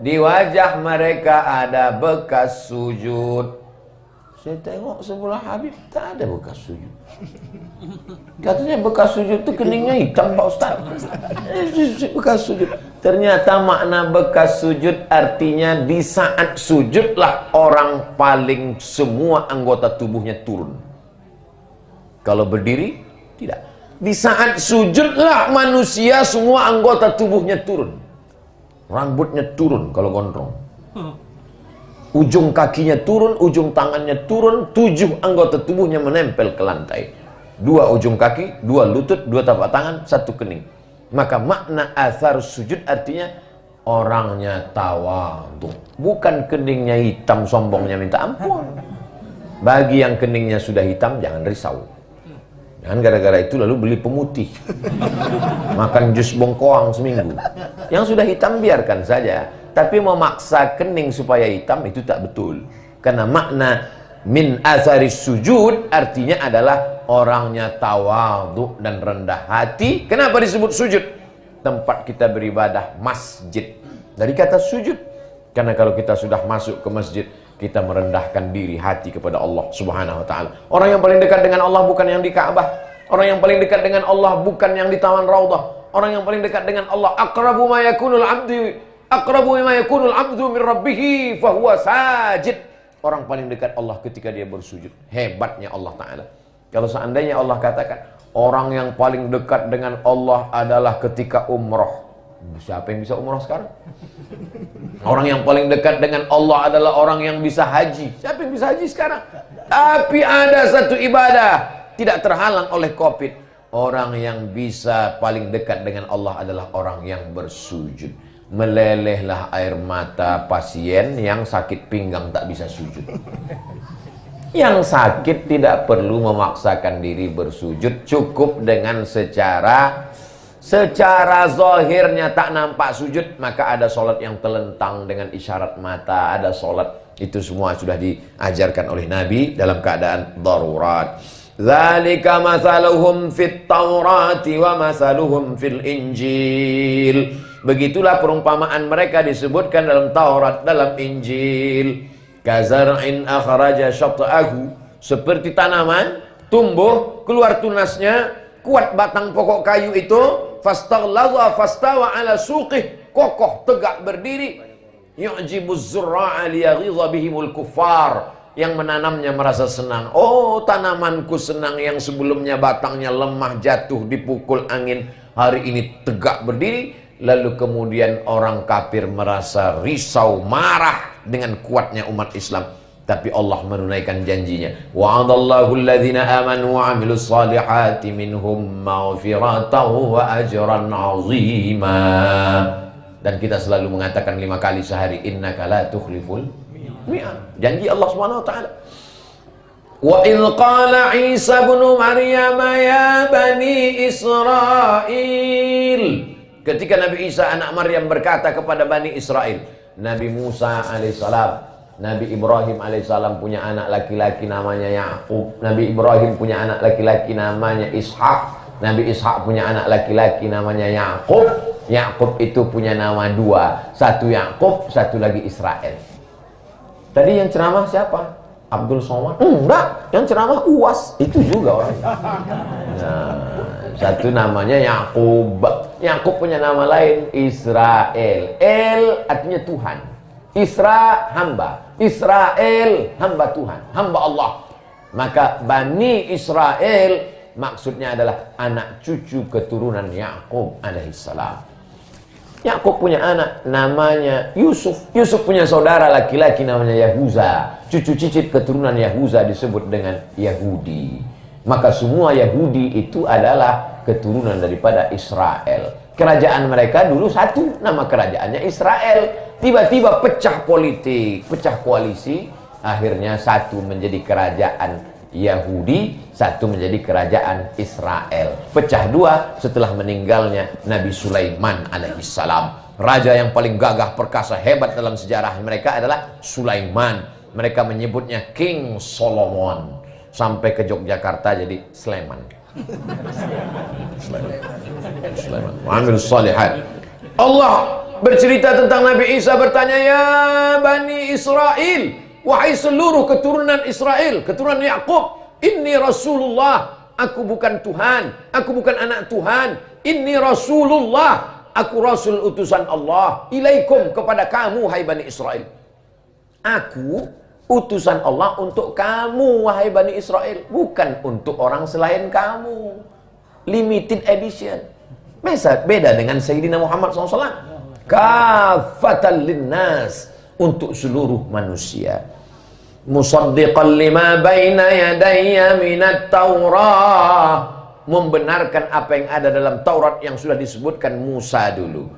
Di wajah mereka ada bekas sujud. Saya tengok sebelah Habib tak ada bekas sujud. Katanya bekas sujud itu keningnya hitam Pak Ustaz. Bekas sujud. Ternyata makna bekas sujud artinya di saat sujudlah orang paling semua anggota tubuhnya turun. Kalau berdiri tidak. Di saat sujudlah manusia semua anggota tubuhnya turun. Rambutnya turun kalau gondrong. Ujung kakinya turun, ujung tangannya turun, 7 anggota tubuhnya menempel ke lantai. 2 ujung kaki, 2 lutut, 2 tapak tangan, 1 kening. Maka makna athar sujud artinya orangnya tawadhu. Bukan keningnya hitam, sombongnya minta ampun. Bagi yang keningnya sudah hitam, jangan risau. Jangan gara-gara itu lalu beli pemutih. Makan jus bongkoang seminggu. Yang sudah hitam biarkan saja. Tapi memaksa kening supaya hitam itu tak betul. Karena makna min azaris sujud artinya adalah orangnya tawadhu dan rendah hati. Kenapa disebut sujud? Tempat kita beribadah masjid. Dari kata sujud. Karena kalau kita sudah masuk ke masjid, kita merendahkan diri hati kepada Allah Subhanahu wa taala. Orang yang paling dekat dengan Allah bukan yang di Ka'bah. Orang yang paling dekat dengan Allah bukan yang di Taman Raudhah. Orang yang paling dekat dengan Allah aqrabu ma yakunul abdu min rabbih fa huwa sajid. Orang paling dekat Allah ketika dia bersujud. Hebatnya Allah taala. Kalau seandainya Allah katakan orang yang paling dekat dengan Allah adalah ketika umroh. Siapa yang bisa umroh sekarang? Orang yang paling dekat dengan Allah adalah orang yang bisa haji. Siapa yang bisa haji sekarang? Tapi ada satu ibadah tidak terhalang oleh COVID. Orang yang bisa paling dekat dengan Allah adalah orang yang bersujud. Melelehlah air mata pasien yang sakit pinggang tak bisa sujud. Yang sakit tidak perlu memaksakan diri bersujud, cukup dengan secara zahirnya tak nampak sujud, maka ada solat yang telentang dengan isyarat mata, ada solat, itu semua sudah diajarkan oleh Nabi dalam keadaan darurat. Dzalika masaluhum fit Taurati wa masaluhum fil Injil. Begitulah perumpamaan mereka disebutkan dalam Taurat, dalam Injil. Kazar'in akhraja syat'ahu, seperti tanaman tumbuh keluar tunasnya, kuat batang pokok kayu itu, fastaghlaza fastawa ala suqih, kokoh tegak berdiri, yu'jibuz zurra'a liyaghiza bihimul kuffar, yang menanamnya merasa senang. Oh, tanamanku senang yang sebelumnya batangnya lemah jatuh dipukul angin, hari ini tegak berdiri. Lalu kemudian orang kafir merasa risau, marah dengan kuatnya umat Islam. Tapi Allah menunaikan janjinya. Wa'adallahu alladhina amanu wa 'amilus salihati minhum maghfiratan wa ajran 'azima. Dan kita selalu mengatakan 5 kali sehari, innaka la tukhliful mi'ad. Janji Allah Subhanahu wa taala. Wa idh qala Isa ibn Maryam ya bani Israil. Ketika Nabi Isa anak Maryam berkata kepada Bani Israel, Nabi Musa alaihissalam, Nabi Ibrahim alaihissalam punya anak laki-laki namanya Yakub, Nabi Ibrahim punya anak laki-laki namanya Ishak, Nabi Ishak punya anak laki-laki namanya Yakub. Yakub itu punya nama 2, satu Yakub, satu lagi Israel. Tadi yang ceramah siapa? Abdul Somad? Enggak, yang ceramah UAS, itu juga orang. Nah, satu namanya Yakub. Yakub punya nama lain Israel. El artinya Tuhan. Isra hamba. Israel hamba Tuhan, hamba Allah. Maka Bani Israel maksudnya adalah anak cucu keturunan Yakub alaihissalam. Yakub punya anak namanya Yusuf. Yusuf punya saudara laki-laki namanya Yahuza. Cucu cicit keturunan Yahuza disebut dengan Yahudi. Maka semua Yahudi itu adalah keturunan daripada Israel. Kerajaan mereka dulu satu, nama kerajaannya Israel. Tiba-tiba pecah politik, pecah koalisi. Akhirnya satu menjadi kerajaan Yahudi, satu menjadi kerajaan Israel. Pecah 2 setelah meninggalnya Nabi Sulaiman alaihissalam. Raja yang paling gagah perkasa hebat dalam sejarah mereka adalah Sulaiman. Mereka menyebutnya King Solomon. Sampai ke Yogyakarta jadi Sleman. Sleman. Amil salihat. Allah bercerita tentang Nabi Isa, bertanya, ya Bani Israel, wahai seluruh keturunan Israel, keturunan Yakub, inni Rasulullah, aku bukan Tuhan, aku bukan anak Tuhan, inni Rasulullah, aku Rasul utusan Allah, ilaikum, kepada kamu, hai Bani Israel. Aku utusan Allah untuk kamu, wahai Bani Israel, bukan untuk orang selain kamu. Limited edition. Beda dengan Sayyidina Muhammad SAW. Kafatan linnas, untuk seluruh manusia. Musaddiqan lima baina yadayya minat Taurah, membenarkan apa yang ada dalam Taurat yang sudah disebutkan Musa dulu.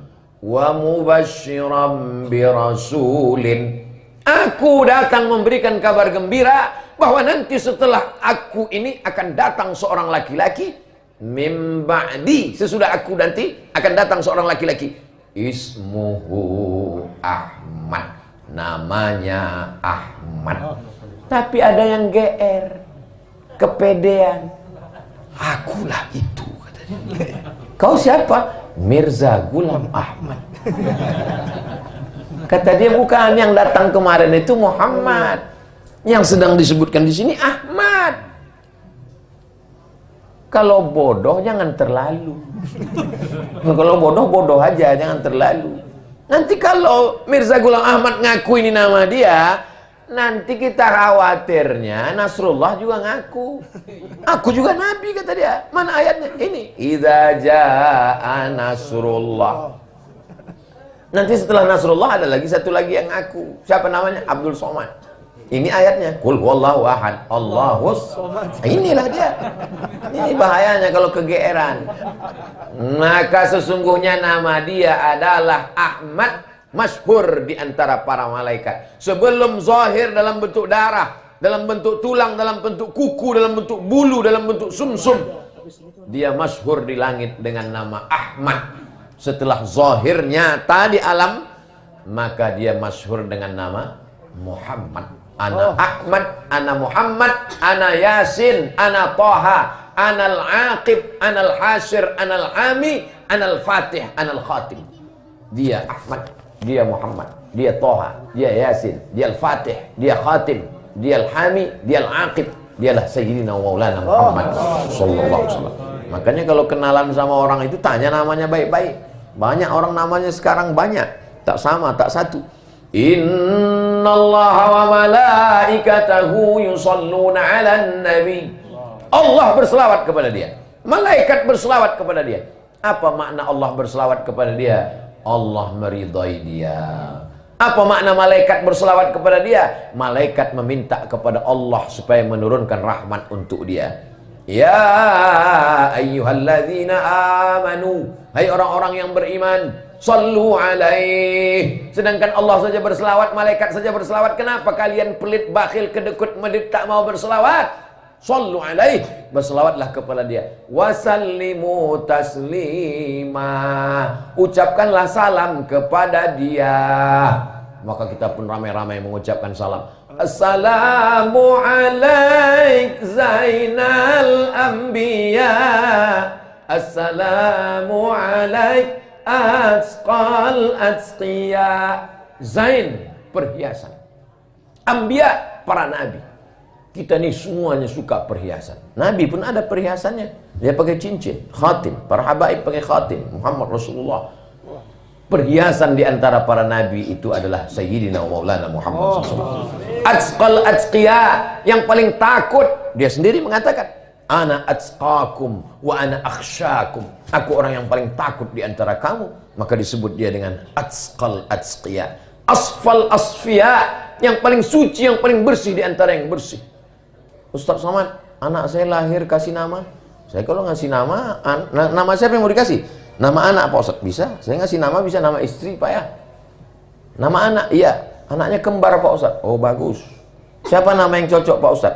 wa mubasysyiran birasulin. Aku datang memberikan kabar gembira bahwa nanti setelah aku ini akan datang seorang laki-laki, mim ba'di, sesudah aku nanti akan datang seorang laki-laki, ismuhu Ahmad, namanya Ahmad. Tapi ada yang GR, kepedean. Akulah itu, katanya. Kau siapa? Mirza Ghulam Ahmad. Kata dia, bukan, yang datang kemarin itu Muhammad, yang sedang disebutkan di sini Ahmad. Kalau bodoh jangan terlalu. Kalau bodoh aja, jangan terlalu. Nanti kalau Mirza Ghulam Ahmad ngaku ini nama dia, nanti kita khawatirnya Nasrullah juga ngaku. Aku juga nabi, kata dia. Mana ayatnya? Ini, idza jaa Nasrullah. Nanti setelah Nasrullah ada lagi satu lagi yang ngaku. Siapa namanya? Abdul Somad. Ini ayatnya, qul huwallahu ahad, Allahus somad. Inilah dia. Ini bahayanya kalau kegeeran. Maka sesungguhnya nama dia adalah Ahmad, masyhur di antara para malaikat. Sebelum zahir dalam bentuk darah, dalam bentuk tulang, dalam bentuk kuku, dalam bentuk bulu, dalam bentuk sumsum, dia masyhur di langit dengan nama Ahmad. Setelah zahir nyata di alam, maka dia masyhur dengan nama Muhammad. Ana Ahmad, ana Muhammad, ana Yasin, ana Taha, ana Al-Aqib, ana Al-Hasyir, ana Al-Hami, ana Al-Fatih, ana Al-Khatim. Dia Ahmad, dia Muhammad, dia Taha, dia Yasin, dia Al-Fatih, dia Khatim, dia Al-Hami, dia Al-Aqib. Dialah Sayyidina Maulana Muhammad sallallahu alaihi wasallam. Makanya kalau kenalan sama orang itu tanya namanya baik-baik. Banyak orang namanya sekarang banyak, tak sama, tak satu. Innallaha wa malaikatahu yusalluna 'alan nabi. Allah berselawat kepada dia, malaikat berselawat kepada dia. Apa makna Allah berselawat kepada dia? Allah meridai dia. Apa makna malaikat berselawat kepada dia? Malaikat meminta kepada Allah supaya menurunkan rahmat untuk dia. Ya ayyuhalladzina amanu, hai orang-orang yang beriman, sallu alaih. Sedangkan Allah saja berselawat, malaikat saja berselawat. Kenapa kalian pelit, bakhil, kedekut, medit, tak mau berselawat? Sallu alaih, berselawatlah kepada dia. Wasallimu taslima, ucapkanlah salam kepada dia. Maka kita pun ramai-ramai mengucapkan salam. Assalamu alaik Zainal Anbiya, assalamu alaik Atsqal Atsqiya. Zain, perhiasan. Anbiya, para nabi. Kita ni semuanya suka perhiasan. Nabi pun ada perhiasannya. Dia pakai cincin, khatim. Para habaib pakai khatim. Muhammad Rasulullah. Perhiasan di antara para nabi itu adalah Sayyidina Maulana Muhammad SAW. Atsqal Atsqiya, yang paling takut. Dia sendiri mengatakan, ana atsqakum wa ana akhsyakum. Aku orang yang paling takut di antara kamu. Maka disebut dia dengan Atsqal Atsqiya. Asfal Asfiya, yang paling suci, yang paling bersih di antara yang bersih. Ustaz Somad, anak saya lahir kasih nama. Saya kalau ngasih nama, nama siapa yang mau dikasih? Nama anak Pak Ustaz? Bisa. Saya ngasih nama, bisa nama istri Pak ya. Nama anak, iya. Anaknya kembar Pak Ustaz. Oh bagus. Siapa nama yang cocok Pak Ustaz?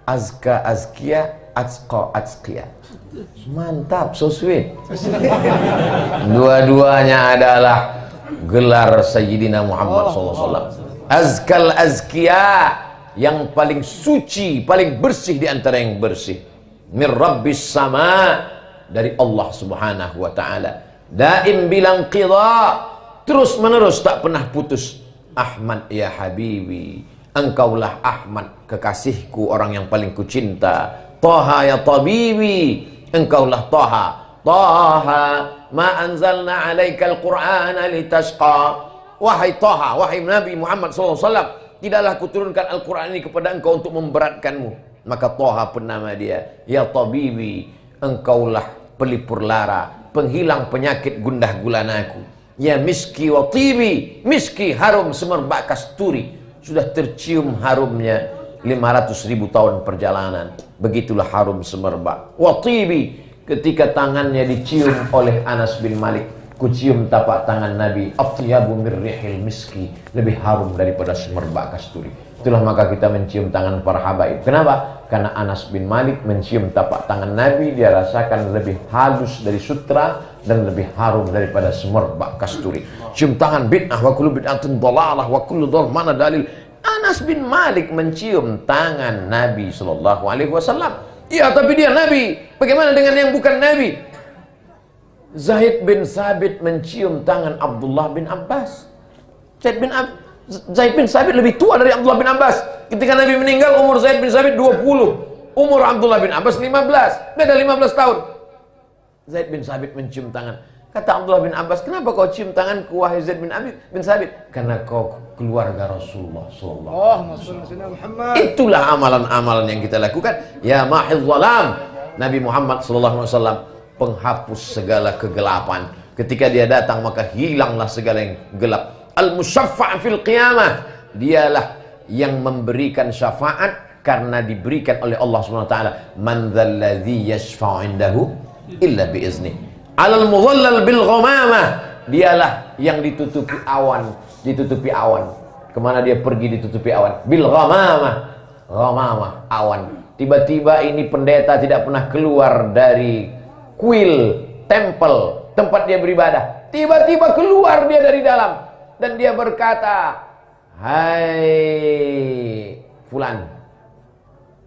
Azka Azkia, Atsqa Atsqiya. Mantap, so sweet. Dua-duanya adalah gelar Sayyidina Muhammad SAW. Azkal Azkia, yang paling suci, paling bersih di antara yang bersih. Mir Rabbis Sama, dari Allah Subhanahu wa taala. Daim bilang qidha, terus menerus tak pernah putus. Ahmad ya habibi, engkaulah Ahmad, kekasihku, orang yang paling kucinta. Taha ya tabibi, engkaulah Taha. Taha ma anzalna alaikal qur'ana litashqa. Wahai Taha, wahai Nabi Muhammad SAW, tidaklah kuturunkan Al-Quran ini kepada engkau untuk memberatkanmu. Maka Taha pun nama dia. Ya tabibi, engkaulah pelipur lara, penghilang penyakit gundah gulanaku. Ya miski wa tibi, miski harum semerbak kasturi. Sudah tercium harumnya 500.000 tahun perjalanan. Begitulah harum semerbak. Wa tibi, ketika tangannya dicium oleh Anas bin Malik. ku cium tapak tangan Nabi, atyabu mir rihil miski, lebih harum daripada semerbak kasturi. Itulah maka kita mencium tangan para habaib. Kenapa? Karena Anas bin Malik mencium tapak tangan Nabi, dia rasakan lebih halus dari sutra dan lebih harum daripada semerbak kasturi. Cium tangan bid'ah, wa kullu bid'atin dhalalah wa kullu dhal, mana dalil? Anas bin Malik mencium tangan Nabi sallallahu alaihi wasallam. Iya, tapi dia Nabi. Bagaimana dengan yang bukan Nabi? Zaid bin Sabit mencium tangan Abdullah bin Abbas. Zaid bin Sabit lebih tua dari Abdullah bin Abbas. Ketika Nabi meninggal, umur Zaid bin Sabit 20. Umur Abdullah bin Abbas 15. Beda 15 tahun. Zaid bin Sabit mencium tangan. Kata Abdullah bin Abbas, kenapa kau cium tanganku wahai Zaid bin Sabit? Karena kau keluarga Rasulullah sallallahu alaihi wasallam. Itulah amalan-amalan yang kita lakukan. Ya mahidz zalam. Nabi Muhammad sallallahu alaihi wasallam penghapus segala kegelapan. Ketika dia datang maka hilanglah segala yang gelap. Al-musyaffa' fil qiyamah, dialah yang memberikan syafaat karena diberikan oleh Allah Subhanahu wa taala. Man dzalladzi yashfa'u 'indahu illa bi'izni. Alal mudhallal bil ghamamah, dialah yang ditutupi awan. Kemana dia pergi ditutupi awan? Bil ghamamah, awan. Tiba-tiba ini pendeta tidak pernah keluar dari kuil tempel tempat dia beribadah. Tiba-tiba keluar dia dari dalam. Dan dia berkata, hai fulan,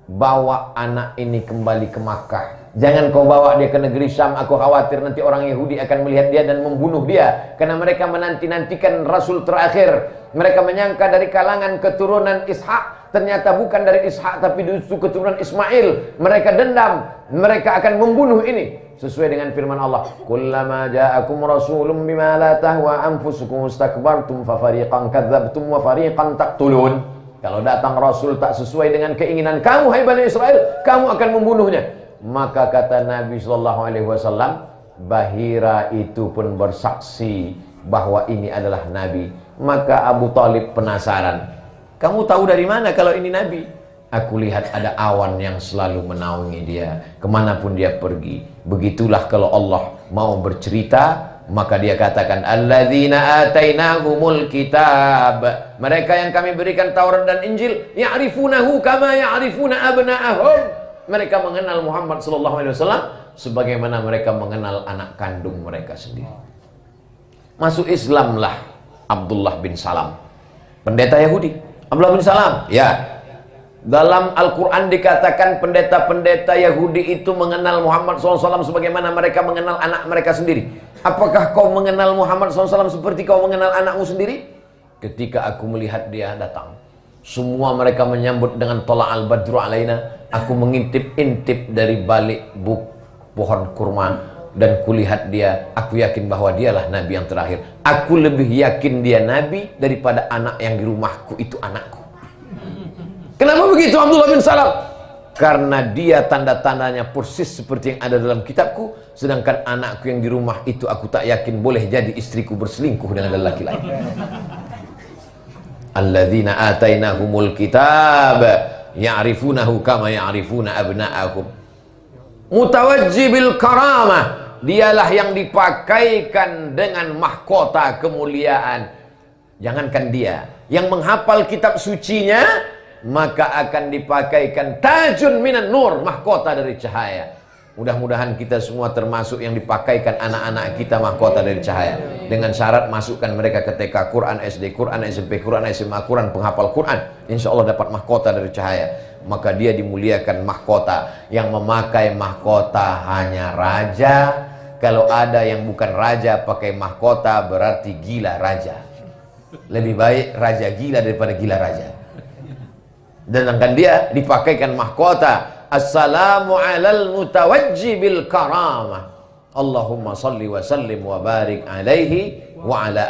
bawa anak ini kembali ke Makkah. Jangan kau bawa dia ke negeri Syam. Aku khawatir nanti orang Yahudi akan melihat dia dan membunuh dia. Karena mereka menanti-nantikan Rasul terakhir. Mereka menyangka dari kalangan keturunan Ishak. Ternyata bukan dari Ishak, tapi justru keturunan Ismail. Mereka dendam. Mereka akan membunuh ini. Sesuai dengan firman Allah, kullama ja'akum rasulun bima la tahwa anfusukum istakbartum fa fariqan kadzdzabtum wa fariqan taqtulun. Kalau datang rasul tak sesuai dengan keinginan kamu, hai Bani Israel, kamu akan membunuhnya. Maka kata Nabi sallallahu alaihi wasallam, Bahira itu pun bersaksi bahwa ini adalah nabi. Maka Abu Talib penasaran, kamu tahu dari mana kalau ini nabi? Aku lihat ada awan yang selalu menaungi dia kemanapun dia pergi. Begitulah kalau Allah mau bercerita, maka dia katakan alladzina atainahumul kitab, mereka yang kami berikan Taurat dan Injil, ya'rifunahu kama ya'rifuna abna'ahum. Mereka mengenal Muhammad sallallahu alaihi wasallam sebagaimana mereka mengenal anak kandung mereka sendiri. Masuk Islamlah Abdullah bin Salam, pendeta Yahudi. Abdullah bin Salam, ya. Dalam Al-Quran dikatakan pendeta-pendeta Yahudi itu mengenal Muhammad SAW sebagaimana mereka mengenal anak mereka sendiri. Apakah kau mengenal Muhammad SAW seperti kau mengenal anakmu sendiri? Ketika aku melihat dia datang, semua mereka menyambut dengan tola'al badru alaina. Aku mengintip-intip dari balik pohon kurma dan kulihat dia. Aku yakin bahwa dialah Nabi yang terakhir. Aku lebih yakin dia Nabi daripada anak yang di rumahku itu anakku. Kenapa begitu Abdullah bin Salam? Karena dia tanda-tandanya persis seperti yang ada dalam kitabku. Sedangkan anakku yang di rumah itu aku tak yakin boleh jadi istriku berselingkuh dengan lelaki lain. Alladzina atainahumul kitab ya'rifunahu kama ya'rifuna abna'ahum. Mutawajjibil karamah, dialah yang dipakaikan dengan mahkota kemuliaan. Jangankan dia, yang menghafal kitab sucinya maka akan dipakaikan tajun minan nur, mahkota dari cahaya. Mudah-mudahan kita semua termasuk yang dipakaikan anak-anak kita mahkota dari cahaya. Dengan syarat masukkan mereka ke TK, Quran, SD, Quran, SMP, Quran, SMA, Quran, penghafal Quran. Insya Allah dapat mahkota dari cahaya. Maka dia dimuliakan mahkota. Yang memakai mahkota hanya raja. Kalau ada yang bukan raja pakai mahkota berarti gila raja. Lebih baik raja gila daripada gila raja. Dan sedangkan dia dipakaikan mahkota. Assalamu alal mutawajjibil karamah. Allahumma salli wa sallim wa barik alaihi wa ala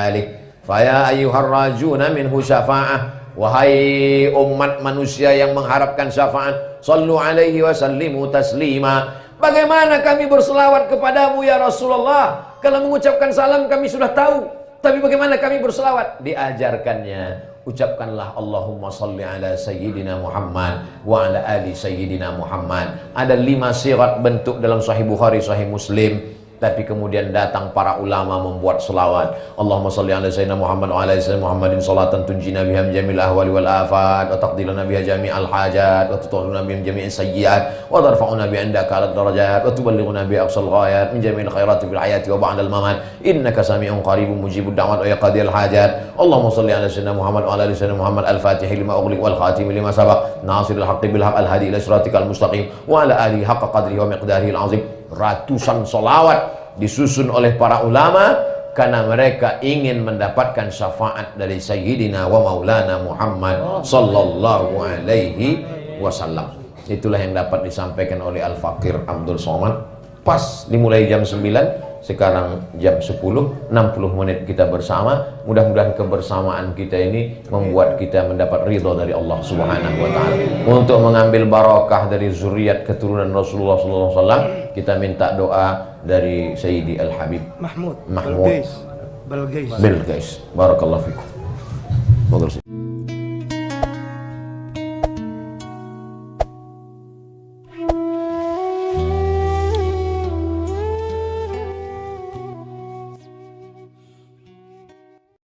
alih. Faya ayyuhar rajuna minhu syafa'ah. Wahai umat manusia yang mengharapkan syafaat, sallu alaihi wa sallimu taslima. Bagaimana kami berselawat kepadamu ya Rasulullah? Kalau mengucapkan salam kami sudah tahu, tapi bagaimana kami berselawat? Diajarkannya, ucapkanlah Allahumma salli ala Sayyidina Muhammad wa ala ali Sayyidina Muhammad. Ada 5 sirat bentuk dalam Sahih Bukhari, Sahih Muslim. tapi kemudian datang para ulama membuat selawat. Allahumma salli ala sayyidina Muhammad wa ala sayyidina Muhammadin salatan tunjina biha min jamil ahwali wal afat wa taqdilana biha jami'al hajat wa tutahhiruna biha min jami'is sayyiat wa tarfa'una bi indaka ala darajat wa tuballighuna bi aqsal ghayat min jami'il khairati fil hayati wa ba'dal mamat innaka sami'un qaribun mujibud da'wat wa yaqdil hajat. Allahumma salli ala sayyidina Muhammad wa ala sayyidina Muhammad al-fatih lima ughliq wal khatim lima sabaq nasiril haqqi bil haqq al hadi ila siratikal mustaqim wa ala alihi haqqa qadrihi wa miqdarihi al azim. Ratusan solawat disusun oleh para ulama karena mereka ingin mendapatkan syafaat dari Sayyidina wa Maulana Muhammad sallallahu alaihi wasallam. Itulah yang dapat disampaikan oleh Al-Fakir Abdul Somad. Pas dimulai jam 9, sekarang jam 10, 60 menit kita bersama. Mudah-mudahan kebersamaan kita ini membuat kita mendapat ridho dari Allah Subhanahu wa taala. Untuk mengambil barakah dari zuriat keturunan Rasulullah sallallahu alaihi wasallam, kita minta doa dari Sayyidi Al-Habib Mahmud Bilqais. Barakallahu fikum.